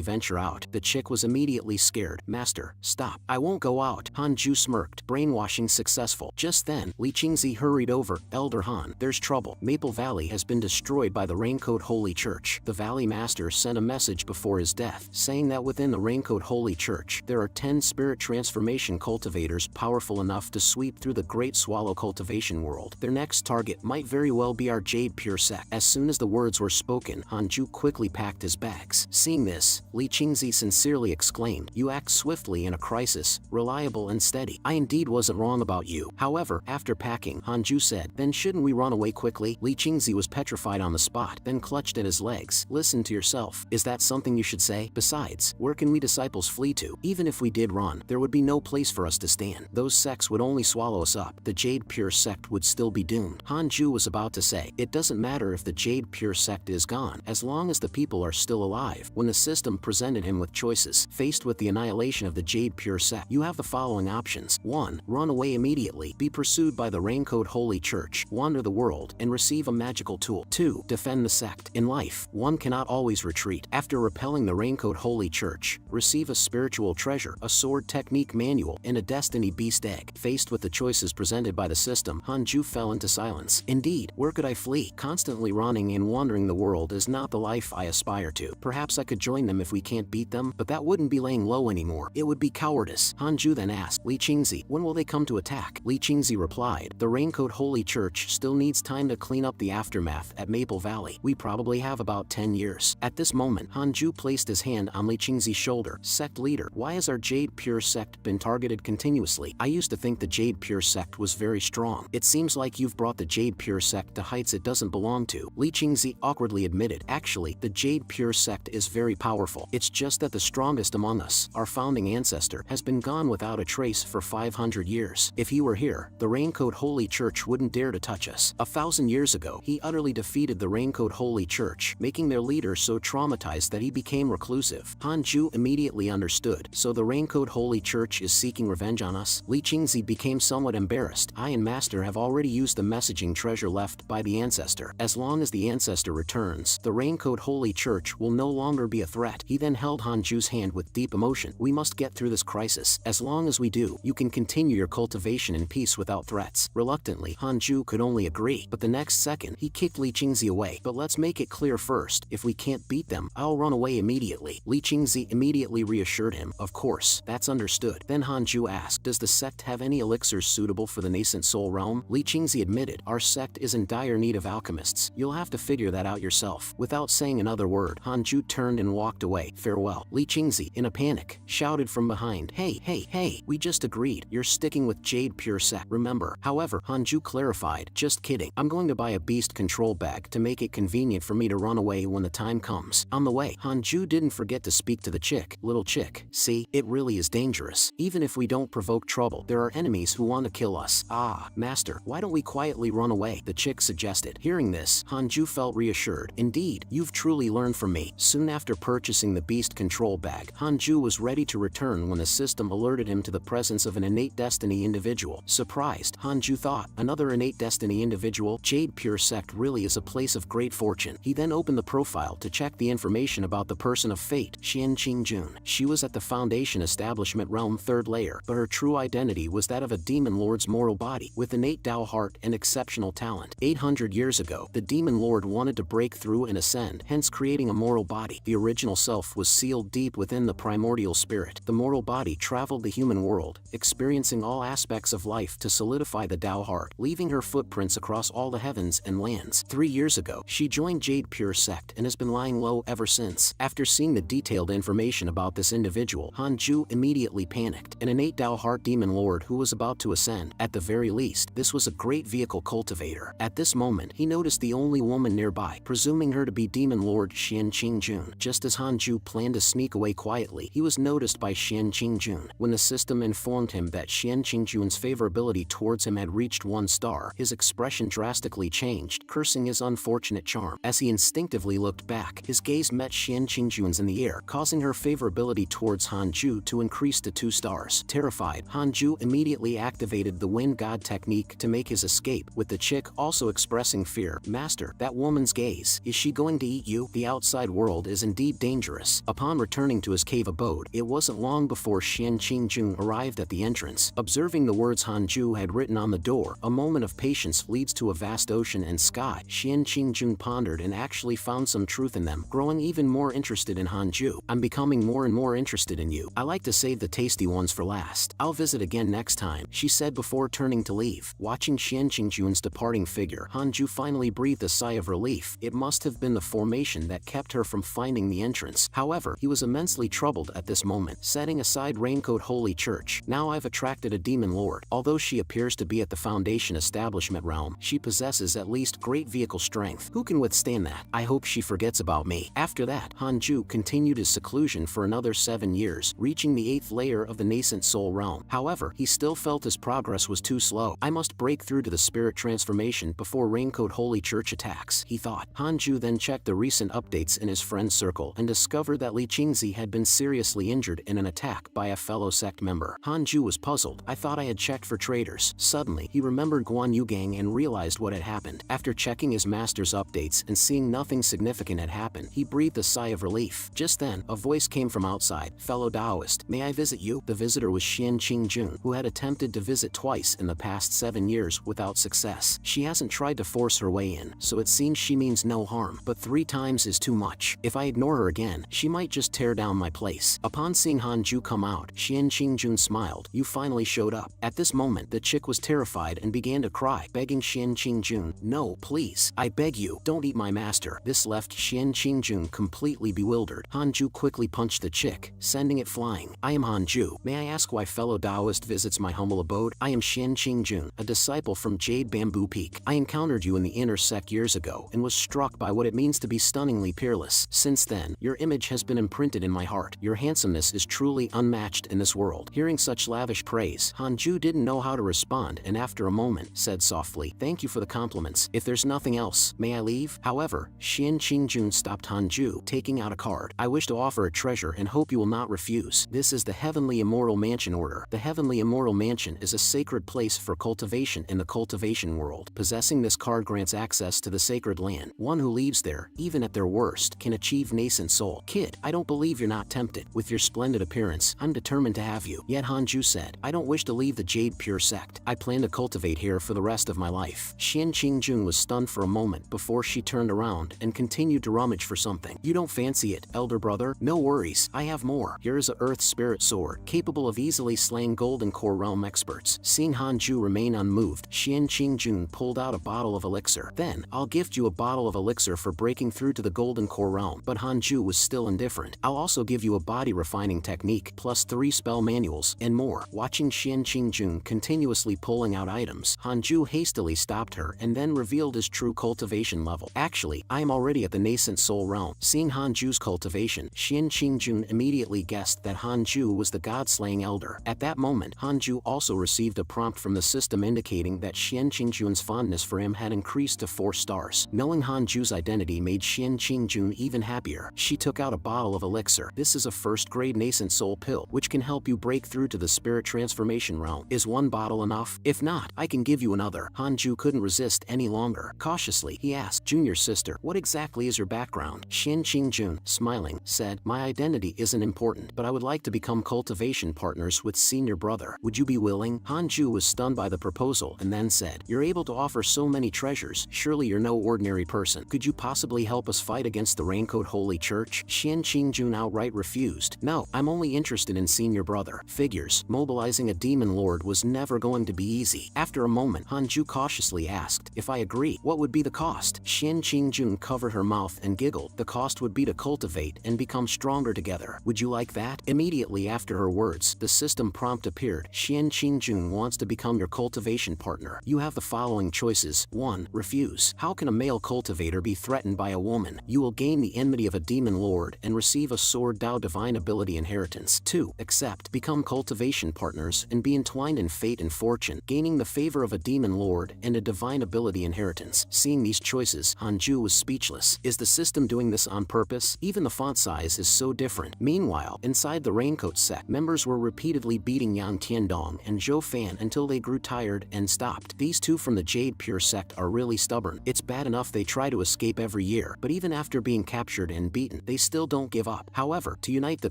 [SPEAKER 1] venture out." The chick was immediately scared. "Master, stop. I won't go out." Hanju smirked. Brainwashing successful. Just then, Li Qingzi hurried over. "Elder Han, there's trouble. Maple Valley has been destroyed by the Raincoat Holy Church." The Valley Master sent a message before his death, saying that within the Raincoat Holy Church, there are 10 spirit transformation cultivators powerful enough to sweep through the Great Swallow cultivation world. Their next target might very well be our Jade Pure sect. As soon as the words were spoken, Hanju quickly packed his bags. Seeing this, Li Qingzi sincerely exclaimed, "You act swiftly in a crisis, reliable and steady. I indeed wasn't wrong about you." However, after packing, Hanju said, "Then shouldn't we run away quickly?" Li Qingzi was petrified on the spot, then clutched at his legs. "Listen to yourself. Is that something you should say? Besides, where can we disciples flee to? Even if we did run, there would be no place for us to stand. Those sects would only swallow us up. The Jade Pure sect would still be doomed." Hanju was about to say, "It doesn't matter if the Jade Pure sect is gone, as long as the people are still alive," when the system presented him with choices. Faced with the annihilation of the Jade Pure sect, you have the following options. 1. Run away immediately, be pursued by the Raincoat Holy Church, wander the world, and receive a magical tool. 2. Defend the sect. In life, one cannot always retreat. After repelling the Raincoat Holy Church, receive a spiritual treasure, a sword technique manual, and a destiny beast egg. Faced with the choices presented by the system, Hanju fell into silence. Indeed, where could I flee? Constantly running and wandering the world is not the life I aspire to. Perhaps I could join them if we can't beat them, but that wouldn't be laying low anymore. It would be cowardice. Hanju then asked, "Li Qingzi, when will they come to attack?" Li Qingzi replied, "The Raincoat Holy Church still needs time to clean up the aftermath at Maple Valley. We probably have about 10 years. At this moment, Hanju placed his hand on Li Qingzi's shoulder. "Sect leader, why has our Jade Pure sect been targeted continuously? I used to think the Jade Pure sect was very strong. It seems like you've brought the Jade Pure sect to heights it doesn't belong to." Li Qingzi awkwardly admitted, "Actually, the Jade Pure sect is very powerful. It's just that the strongest among us, our founding ancestor, has been gone without a trace for 500 years. If he were here, the Raincoat Holy Church wouldn't dare to touch us. 1,000 years ago, he utterly defeated the Raincoat Holy Church, making their leader so traumatized that he became reclusive." Hanju immediately understood. "So the Raincoat Holy Church is seeking revenge on us?" Li Qingzi became somewhat embarrassed. "I and Master have already used the messaging treasure left by the ancestor. As long as the ancestor returns, the Raincoat Holy Church will no longer be a threat." He then held Hanju's hand with deep emotion. "We must get through this crisis. As long as we do, you can continue your cultivation in peace without threats." Reluctantly, Hanju could only agree, but the next second, he kicked Li Qingzi away. "But let's make it clear first, if we can't beat them, I'll run away immediately." Li Qingzi immediately reassured him, "Of course, that's understood." Then Hanju asked, "Does the sect have any elixirs suitable for the nascent soul realm?" Li Qingzi admitted, "Our sect is in dire need of alchemists. You'll have to figure that out yourself." Without saying another word, Hanju turned and walked away. "Farewell." Li Qingzi, in a panic, shouted from behind, Hey, we just agreed. You're sticking with Jade Pure sect, remember?" However, Hanju clarified, "Just kidding. I'm going to buy a beast control bag to make it convenient for me to run away when the time comes." On the way, Hanju didn't forget to speak to the chick. "Little chick, see, it really is dangerous. Even if we don't provoke trouble, there are enemies who want to kill us." "Ah, Master, why don't we quietly run away?" the chick suggested. Hearing this, Hanju felt reassured. "Indeed, you've truly learned from me." Soon after purchasing the beast control bag, Hanju was ready to return when the system alerted him to the presence of an innate destiny individual. Surprised, Hanju thought, "Another innate destiny individual? Jade Pure sect really is a place of great fortune." He then opened the profile to check the information about the person of fate, Xian Qingjun. She was at the Foundation Establishment Realm 3rd layer, but her true identity was that of a demon lord's mortal body, with innate Dao heart and exceptional talent. 800 years ago, the demon lord wanted to break through and ascend, hence creating a mortal body. The original self was sealed deep deep within the primordial spirit, the mortal body traveled the human world, experiencing all aspects of life to solidify the Tao heart, leaving her footprints across all the heavens and lands. 3 years ago, she joined Jade Pure sect and has been lying low ever since. After seeing the detailed information about this individual, Hanju immediately panicked. An innate Tao heart demon lord who was about to ascend. At the very least, this was a great vehicle cultivator. At this moment, he noticed the only woman nearby, presuming her to be demon lord Xian Qingjun. Just as Hanju planned to sneak away quietly, he was noticed by Xian Qingjun. When the system informed him that Xian Qingjun's favorability towards him had reached 1 star, his expression drastically changed, cursing his unfortunate charm. As he instinctively looked back, his gaze met Xian Qingjun's in the air, causing her favorability towards Hanju to increase to 2 stars. Terrified, Hanju immediately activated the Wind God technique to make his escape, with the chick also expressing fear. Master, that woman's gaze, is she going to eat you? The outside world is indeed dangerous. Upon returning to his cave abode, it wasn't long before Xian Qingjun arrived at the entrance. Observing the words Hanju had written on the door, a moment of patience leads to a vast ocean and sky. Xian Qingjun pondered and actually found some truth in them, growing even more interested in Hanju. I'm becoming more and more interested in you. I like to save the tasty ones for last. I'll visit again next time, she said before turning to leave. Watching Xian Qingjun's departing figure, Hanju finally breathed a sigh of relief. It must have been the formation that kept her from finding the entrance. However, he was immensely troubled at this moment. Setting aside Raincoat Holy Church, now I've attracted a demon lord. Although she appears to be at the Foundation establishment realm, she possesses at least great vehicle strength. Who can withstand that? I hope she forgets about me. After that, Hanju continued his seclusion for another 7 years, reaching the 8th layer of the nascent soul realm. However, he still felt his progress was too slow. I must break through to the spirit transformation before Raincoat Holy Church attacks, he thought. Hanju then checked the recent updates in his friend's circle and discovered that Li Qingzi had been seriously injured in an attack by a fellow sect member. Hanju was puzzled. I thought I had checked for traitors. Suddenly, he remembered Guan Yugang and realized what had happened. After checking his master's updates and seeing nothing significant had happened, he breathed a sigh of relief. Just then, a voice came from outside. Fellow Taoist, may I visit you? The visitor was Xian Qingjun, who had attempted to visit twice in the past 7 years without success. She hasn't tried to force her way in, so it seems she means no harm, but 3 times is too much. If I ignore her again, she might just tear down my place. Upon seeing Hanju come out, Xian Qingjun smiled. You finally showed up. At this moment, the chick was terrified and began to cry, begging Xian Qingjun, no, please, I beg you, don't eat my master. This left Xian Qingjun completely bewildered. Hanju quickly punched the chick, sending it flying. I am Hanju. May I ask why fellow Taoist visits my humble abode? I am Xian Qingjun, a disciple from Jade Bamboo Peak. I encountered you in the inner sect years ago and was struck by what it means to be stunningly peerless. Since then, your image has been imprinted in my heart. Your handsomeness is truly unmatched in this world. Hearing such lavish praise, Hanju didn't know how to respond and after a moment, said softly, thank you for the compliments. If there's nothing else, may I leave? However, Xian Qingjun stopped Hanju, taking out a card. I wish to offer a treasure and hope you will not refuse. This is the Heavenly Immortal Mansion order. The Heavenly Immortal Mansion is a sacred place for cultivation in the cultivation world. Possessing this card grants access to the sacred land. One who leaves there, even at their worst, can achieve nascent soul. Kid, I don't believe you're not tempted. With your splendid appearance, I'm determined to have you. Yet Hanju said, I don't wish to leave the Jade Pure sect. I plan to cultivate here for the rest of my life. Xian Qingjun was stunned for a moment before she turned around and continued to rummage for something. You don't fancy it, elder brother? No worries, I have more. Here is a earth spirit sword, capable of easily slaying golden core realm experts. Seeing Hanju remain unmoved, Xian Qingjun pulled out a bottle of elixir. Then, I'll gift you a bottle of elixir for breaking through to the golden core realm. But Hanju was still indifferent. I'll also give you a body refining technique, plus 3 spell manuals, and more. Watching Xian Qingjun continuously pulling out items, Hanju hastily stopped her and then revealed his true cultivation level. Actually, I am already at the nascent soul realm. Seeing Hanju's cultivation, Xian Qingjun immediately guessed that Hanju was the god-slaying elder. At that moment, Hanju also received a prompt from the system indicating that Xian Qingjun's fondness for him had increased to 4 stars. Knowing Hanju's identity made Xian Qingjun even happier. She took out a bottle of elixir. This is a first-grade nascent soul pill, which can help you break through to the spirit transformation realm. Is 1 bottle enough? If not, I can give you another. Hanju couldn't resist any longer. Cautiously, he asked, Junior sister, what exactly is your background? Xian Qingjun, smiling, said, my identity isn't important, but I would like to become cultivation partners with senior brother. Would you be willing? Hanju was stunned by the proposal and then said, you're able to offer so many treasures, surely you're no ordinary person. Could you possibly help us fight against the Raincoat Holy Church? Xian Qingjun outright refused. "No, I'm only interested in seeing your brother." Figures, mobilizing a demon lord was never going to be easy. After a moment, Hanju cautiously asked, "If I agree, what would be the cost?" Xian Qingjun covered her mouth and giggled. "The cost would be to cultivate and become stronger together. Would you like that?" Immediately after her words, the system prompt appeared. "Xian Qingjun wants to become your cultivation partner. You have the following choices. 1. Refuse. How can a male cultivator be threatened by a woman? You will gain the enmity of a demon lord and receive a sword Dao divine ability inheritance. 2. Accept. Become cultivation partners and be entwined in fate and fortune, gaining the favor of a demon lord and a divine ability inheritance." Seeing these choices, Hanju was speechless. Is the system doing this on purpose? Even the font size is so different. Meanwhile, inside the Raincoat sect, members were repeatedly beating Yang Tiandong and Zhou Fan until they grew tired and stopped. These two from the Jade Pure sect are really stubborn. It's bad enough they try to escape every year, but even after being captured and beaten, they still don't give up. However, to unite the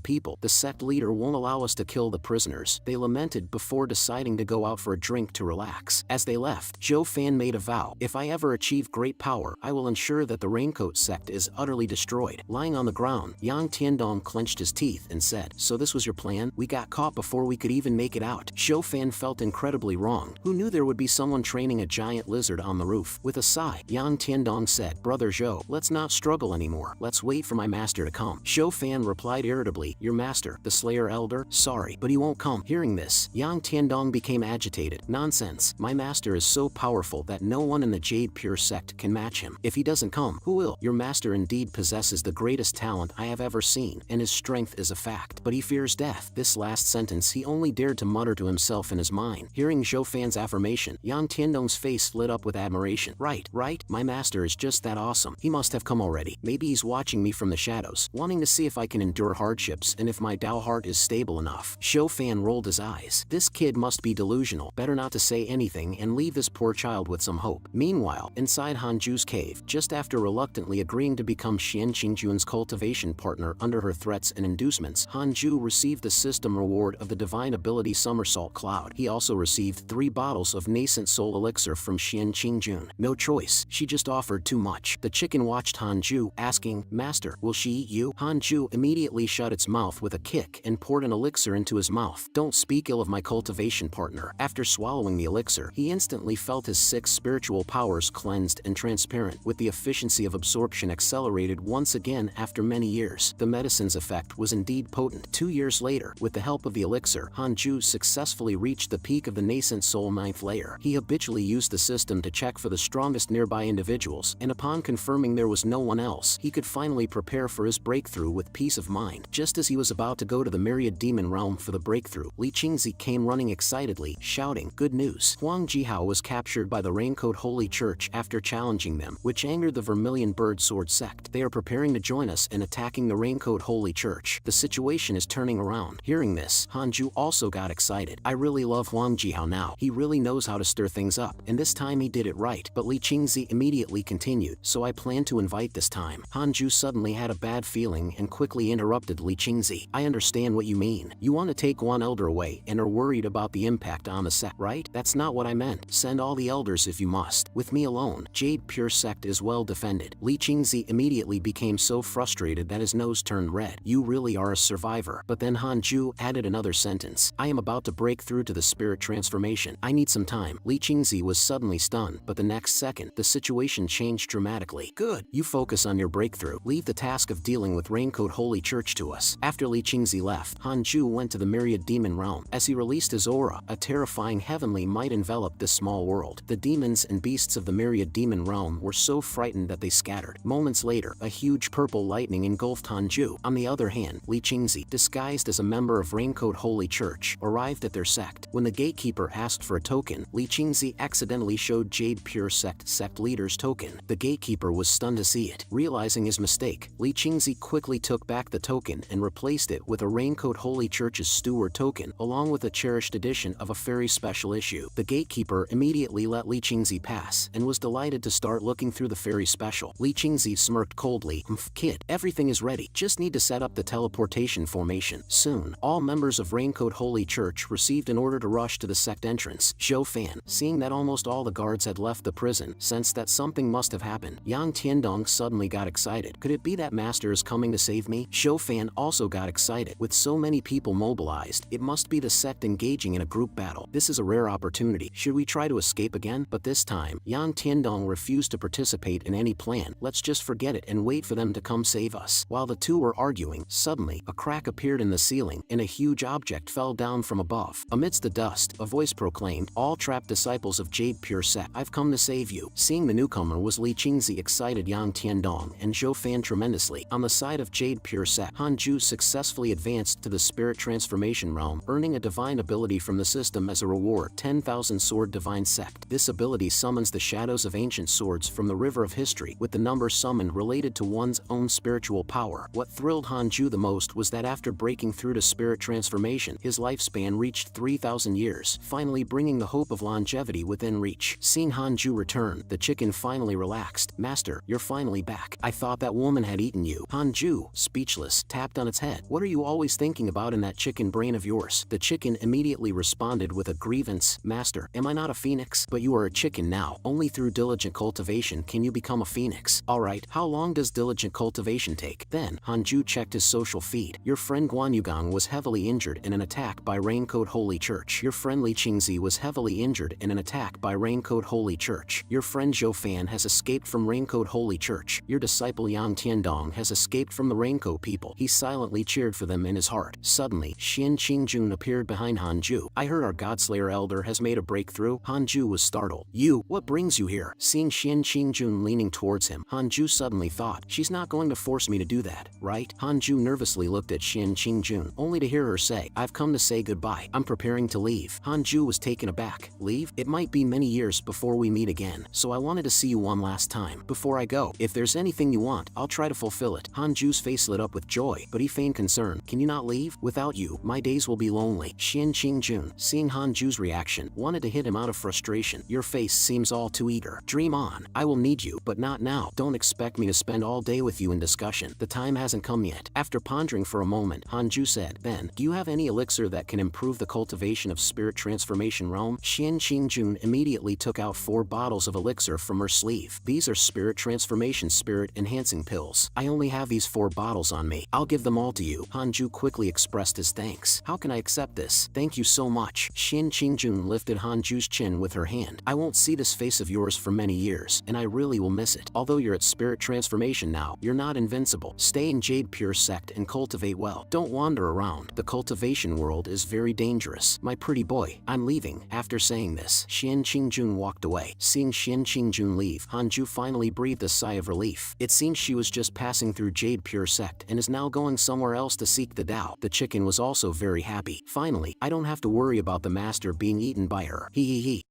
[SPEAKER 1] people, the sect leader won't allow us to kill the prisoners, they lamented before deciding to go out for a drink to relax. As they left, Zhou Fan made a vow. "If I ever achieve great power, I will ensure that the Raincoat sect is utterly destroyed." Lying on the ground, Yang Tiandong clenched his teeth and said, "So this was your plan? We got caught before we could even make it out." Zhou Fan felt incredibly wrong. Who knew there would be someone training a giant lizard on the roof? With a sigh, Yang Tiandong said, "Brother Zhou, let's not struggle anymore. Let's wait for my master to come." Zhou Fan replied irritably, "Your master, the Slayer Elder? Sorry, but he won't come." Hearing this, Yang Tiandong became agitated. "Nonsense. My master is so powerful that no one in the Jade Pure sect can match him. If he doesn't come, who will? Your master indeed possesses the greatest talent I have ever seen, and his strength is a fact. But he fears death." This last sentence he only dared to mutter to himself in his mind. Hearing Zhou Fan's affirmation, Yang Tiandong's face lit up with admiration. Right. My master is just that awesome. He must have come already. Maybe he's watching me from the shadows, wanting to see if I can endure hardships and if my Dao heart is stable enough. Zhou Fan rolled his eyes. This kid must be delusional. Better not to say anything and leave this poor child with some hope. Meanwhile, inside Hanju's cave, just after reluctantly agreeing to become Xian Qingjun's cultivation partner under her threats and inducements, Hanju received the system reward of the divine ability Somersault Cloud. He also received 3 bottles of nascent soul elixir from Xian Qingjun. No choice, she just offered too much. The chicken watched Hanju, asking, "Master, will she eat you?" Hanju immediately shut its mouth with a kick and poured an elixir into his mouth. "Don't speak ill of my cultivation partner." After swallowing the elixir, he instantly felt his 6 spiritual powers cleansed and transparent, with the efficiency of absorption accelerated once again after many years. The medicine's effect was indeed potent. 2 years later, with the help of the elixir, Hanju successfully reached the peak of the nascent soul 9th layer. He habitually used the system to check for the strongest nearby individuals, and upon confirming there was no one else, he could finally prepare for his breakthrough with peace of mind. Just as he was about to go to the Myriad Demon Realm for the breakthrough, Li Qingzi came running excitedly, shouting, "Good news! Huang Jihao was captured by the Raincoat Holy Church after challenging them, which angered the Vermilion Bird Sword sect. They are preparing to join us in attacking the Raincoat Holy Church. The situation is turning around." Hearing this, Hanju also got excited. "I really love Huang Jihao now. He really knows how to stir things up, and this time he did it right." But Li Qingzi immediately continued, "So I plan to invite this time." Hanju suddenly had a bad feeling and quickly interrupted Li Qingzi. "I understand what you mean. You want to take one elder away and are worried about the impact on the sect, right? That's not what I meant. Send all the elders if you must. With me alone, Jade Pure sect is well defended." Li Qingzi immediately became so frustrated that his nose turned red. "You really are a survivor." But then Hanju added another sentence. "I am about to break through to the spirit transformation. I need some time." Li Qingzi was suddenly stunned, but the next second, the situation changed dramatically. "Good. You focus on your breakthrough. Leave the task of dealing with Raincoat Holy Church to us." After Li Qingzi left, Hanju went to the Myriad Demon Realm. As he released his aura, a terrifying heavenly might enveloped this small world. The demons and beasts of the Myriad Demon Realm were so frightened that they scattered. Moments later, a huge purple lightning engulfed Hanju. On the other hand, Li Qingzi, disguised as a member of Raincoat Holy Church, arrived at their sect. When the gatekeeper asked for a token, Li Qingzi accidentally showed Jade Pure sect leader's token. The gatekeeper was stunned to see it. Realizing his mistake, Li Qingzi quickly took back the token and replaced it with a Raincoat Holy Church's steward token, along with a cherished edition of a very special issue. The gatekeeper immediately let Li Qingzi pass and was delighted to start looking through the fairy special. Li Qingzi smirked coldly. Kid, everything is ready. Just need to set up the teleportation formation." Soon, all members of Raincoat Holy Church received an order to rush to the sect entrance. Zhou Fan, seeing that almost all the guards had left the prison, sensed that something must have happened. Yang Tiandong suddenly got excited. "Could it be that master is coming to save me?" Really? Zhou Fan also got excited. With so many people mobilized, it must be the sect engaging in a group battle. This is a rare opportunity. Should we try to escape again? But this time, Yang Tiandong refused to participate in any plan. Let's just forget it and wait for them to come save us. While the two were arguing, suddenly, a crack appeared in the ceiling, and a huge object fell down from above. Amidst the dust, a voice proclaimed, "All trapped disciples of Jade Pure Sect, I've come to save you." Seeing the newcomer was Li Qingzi excited Yang Tiandong and Zhou Fan tremendously. On the side of Jade Pure Sect, Han Ju successfully advanced to the spirit transformation realm, earning a divine ability from the system as a reward, 10,000 Sword Divine Sect. This ability summons the shadows of ancient swords from the river of history, with the number summoned related to one's own spiritual power. What thrilled Han Ju the most was that after breaking through to spirit transformation, his lifespan reached 3,000 years, finally bringing the hope of longevity within reach. Seeing Han Ju return, the chicken finally relaxed. "Master, you're finally back. I thought that woman had eaten you." Han Ju, speechless, tapped on its head. "What are you always thinking about in that chicken brain of yours?" The chicken immediately responded with a grievance. "Master, am I not a phoenix? But you are a chicken now. Only through diligent cultivation can you become a phoenix. Alright, how long does diligent cultivation take?" Then, Han Ju checked his social feed. "Your friend Guan Yugang was heavily injured in an attack by Raincoat Holy Church. Your friend Li Qingzi was heavily injured in an attack by Raincoat Holy Church. Your friend Zhou Fan has escaped from Raincoat Holy Church. Your disciple Yang Tiandong has escaped from the Raincoat people." He silently cheered for them in his heart. Suddenly, Xian Qingjun appeared behind Han Ju. "I heard our Godslayer elder has made a breakthrough." Han Ju was startled. "You, what brings you here?" Seeing Xian Qingjun leaning towards him, Han Ju suddenly thought, "She's not going to force me to do that, right?" Han Ju nervously looked at Xian Qingjun, only to hear her say, "I've come to say goodbye. I'm preparing to leave." Han Ju was taken aback. "Leave? It might be many years before we meet again, so I wanted to see you one last time. Before I go, if there's anything you want, I'll try to fulfill it." Han Ju's face lit up with joy, but he feigned concern. "Can you not leave? Without you, my days will be lonely." Xian Qingjun, seeing Han Ju's reaction, wanted to hit him out of frustration. "Your face seems all too eager. Dream on. I will need you, but not now. Don't expect me to spend all day with you in discussion. The time hasn't come yet." After pondering for a moment, Han Ju said, "Ben, do you have any elixir that can improve the cultivation of spirit transformation realm?" Xian Qingjun immediately took out 4 bottles of elixir from her sleeve. "These are spirit transformation spirit enhancing pills. I only have these 4 bottles on me. I'll give them all to you." Han Ju quickly expressed his thanks. "How can I accept this?" "Thank you so much." Xian Qingjun lifted Han Ju's chin with her hand. "I won't see this face of yours for many years, and I really will miss it. Although you're at spirit transformation now, you're not invincible. Stay in Jade Pure Sect and cultivate well. Don't wander around. The cultivation world is very dangerous. My pretty boy, I'm leaving." After saying this, Xian Qingjun walked away. Seeing Xian Qingjun leave, Han Ju finally breathed a sigh of relief. It seems she was just passing through Jade Pure Sect and is now going somewhere else to seek the Tao. The chicken was also very happy. "Finally, I don't have to worry about the master being eaten by her. He.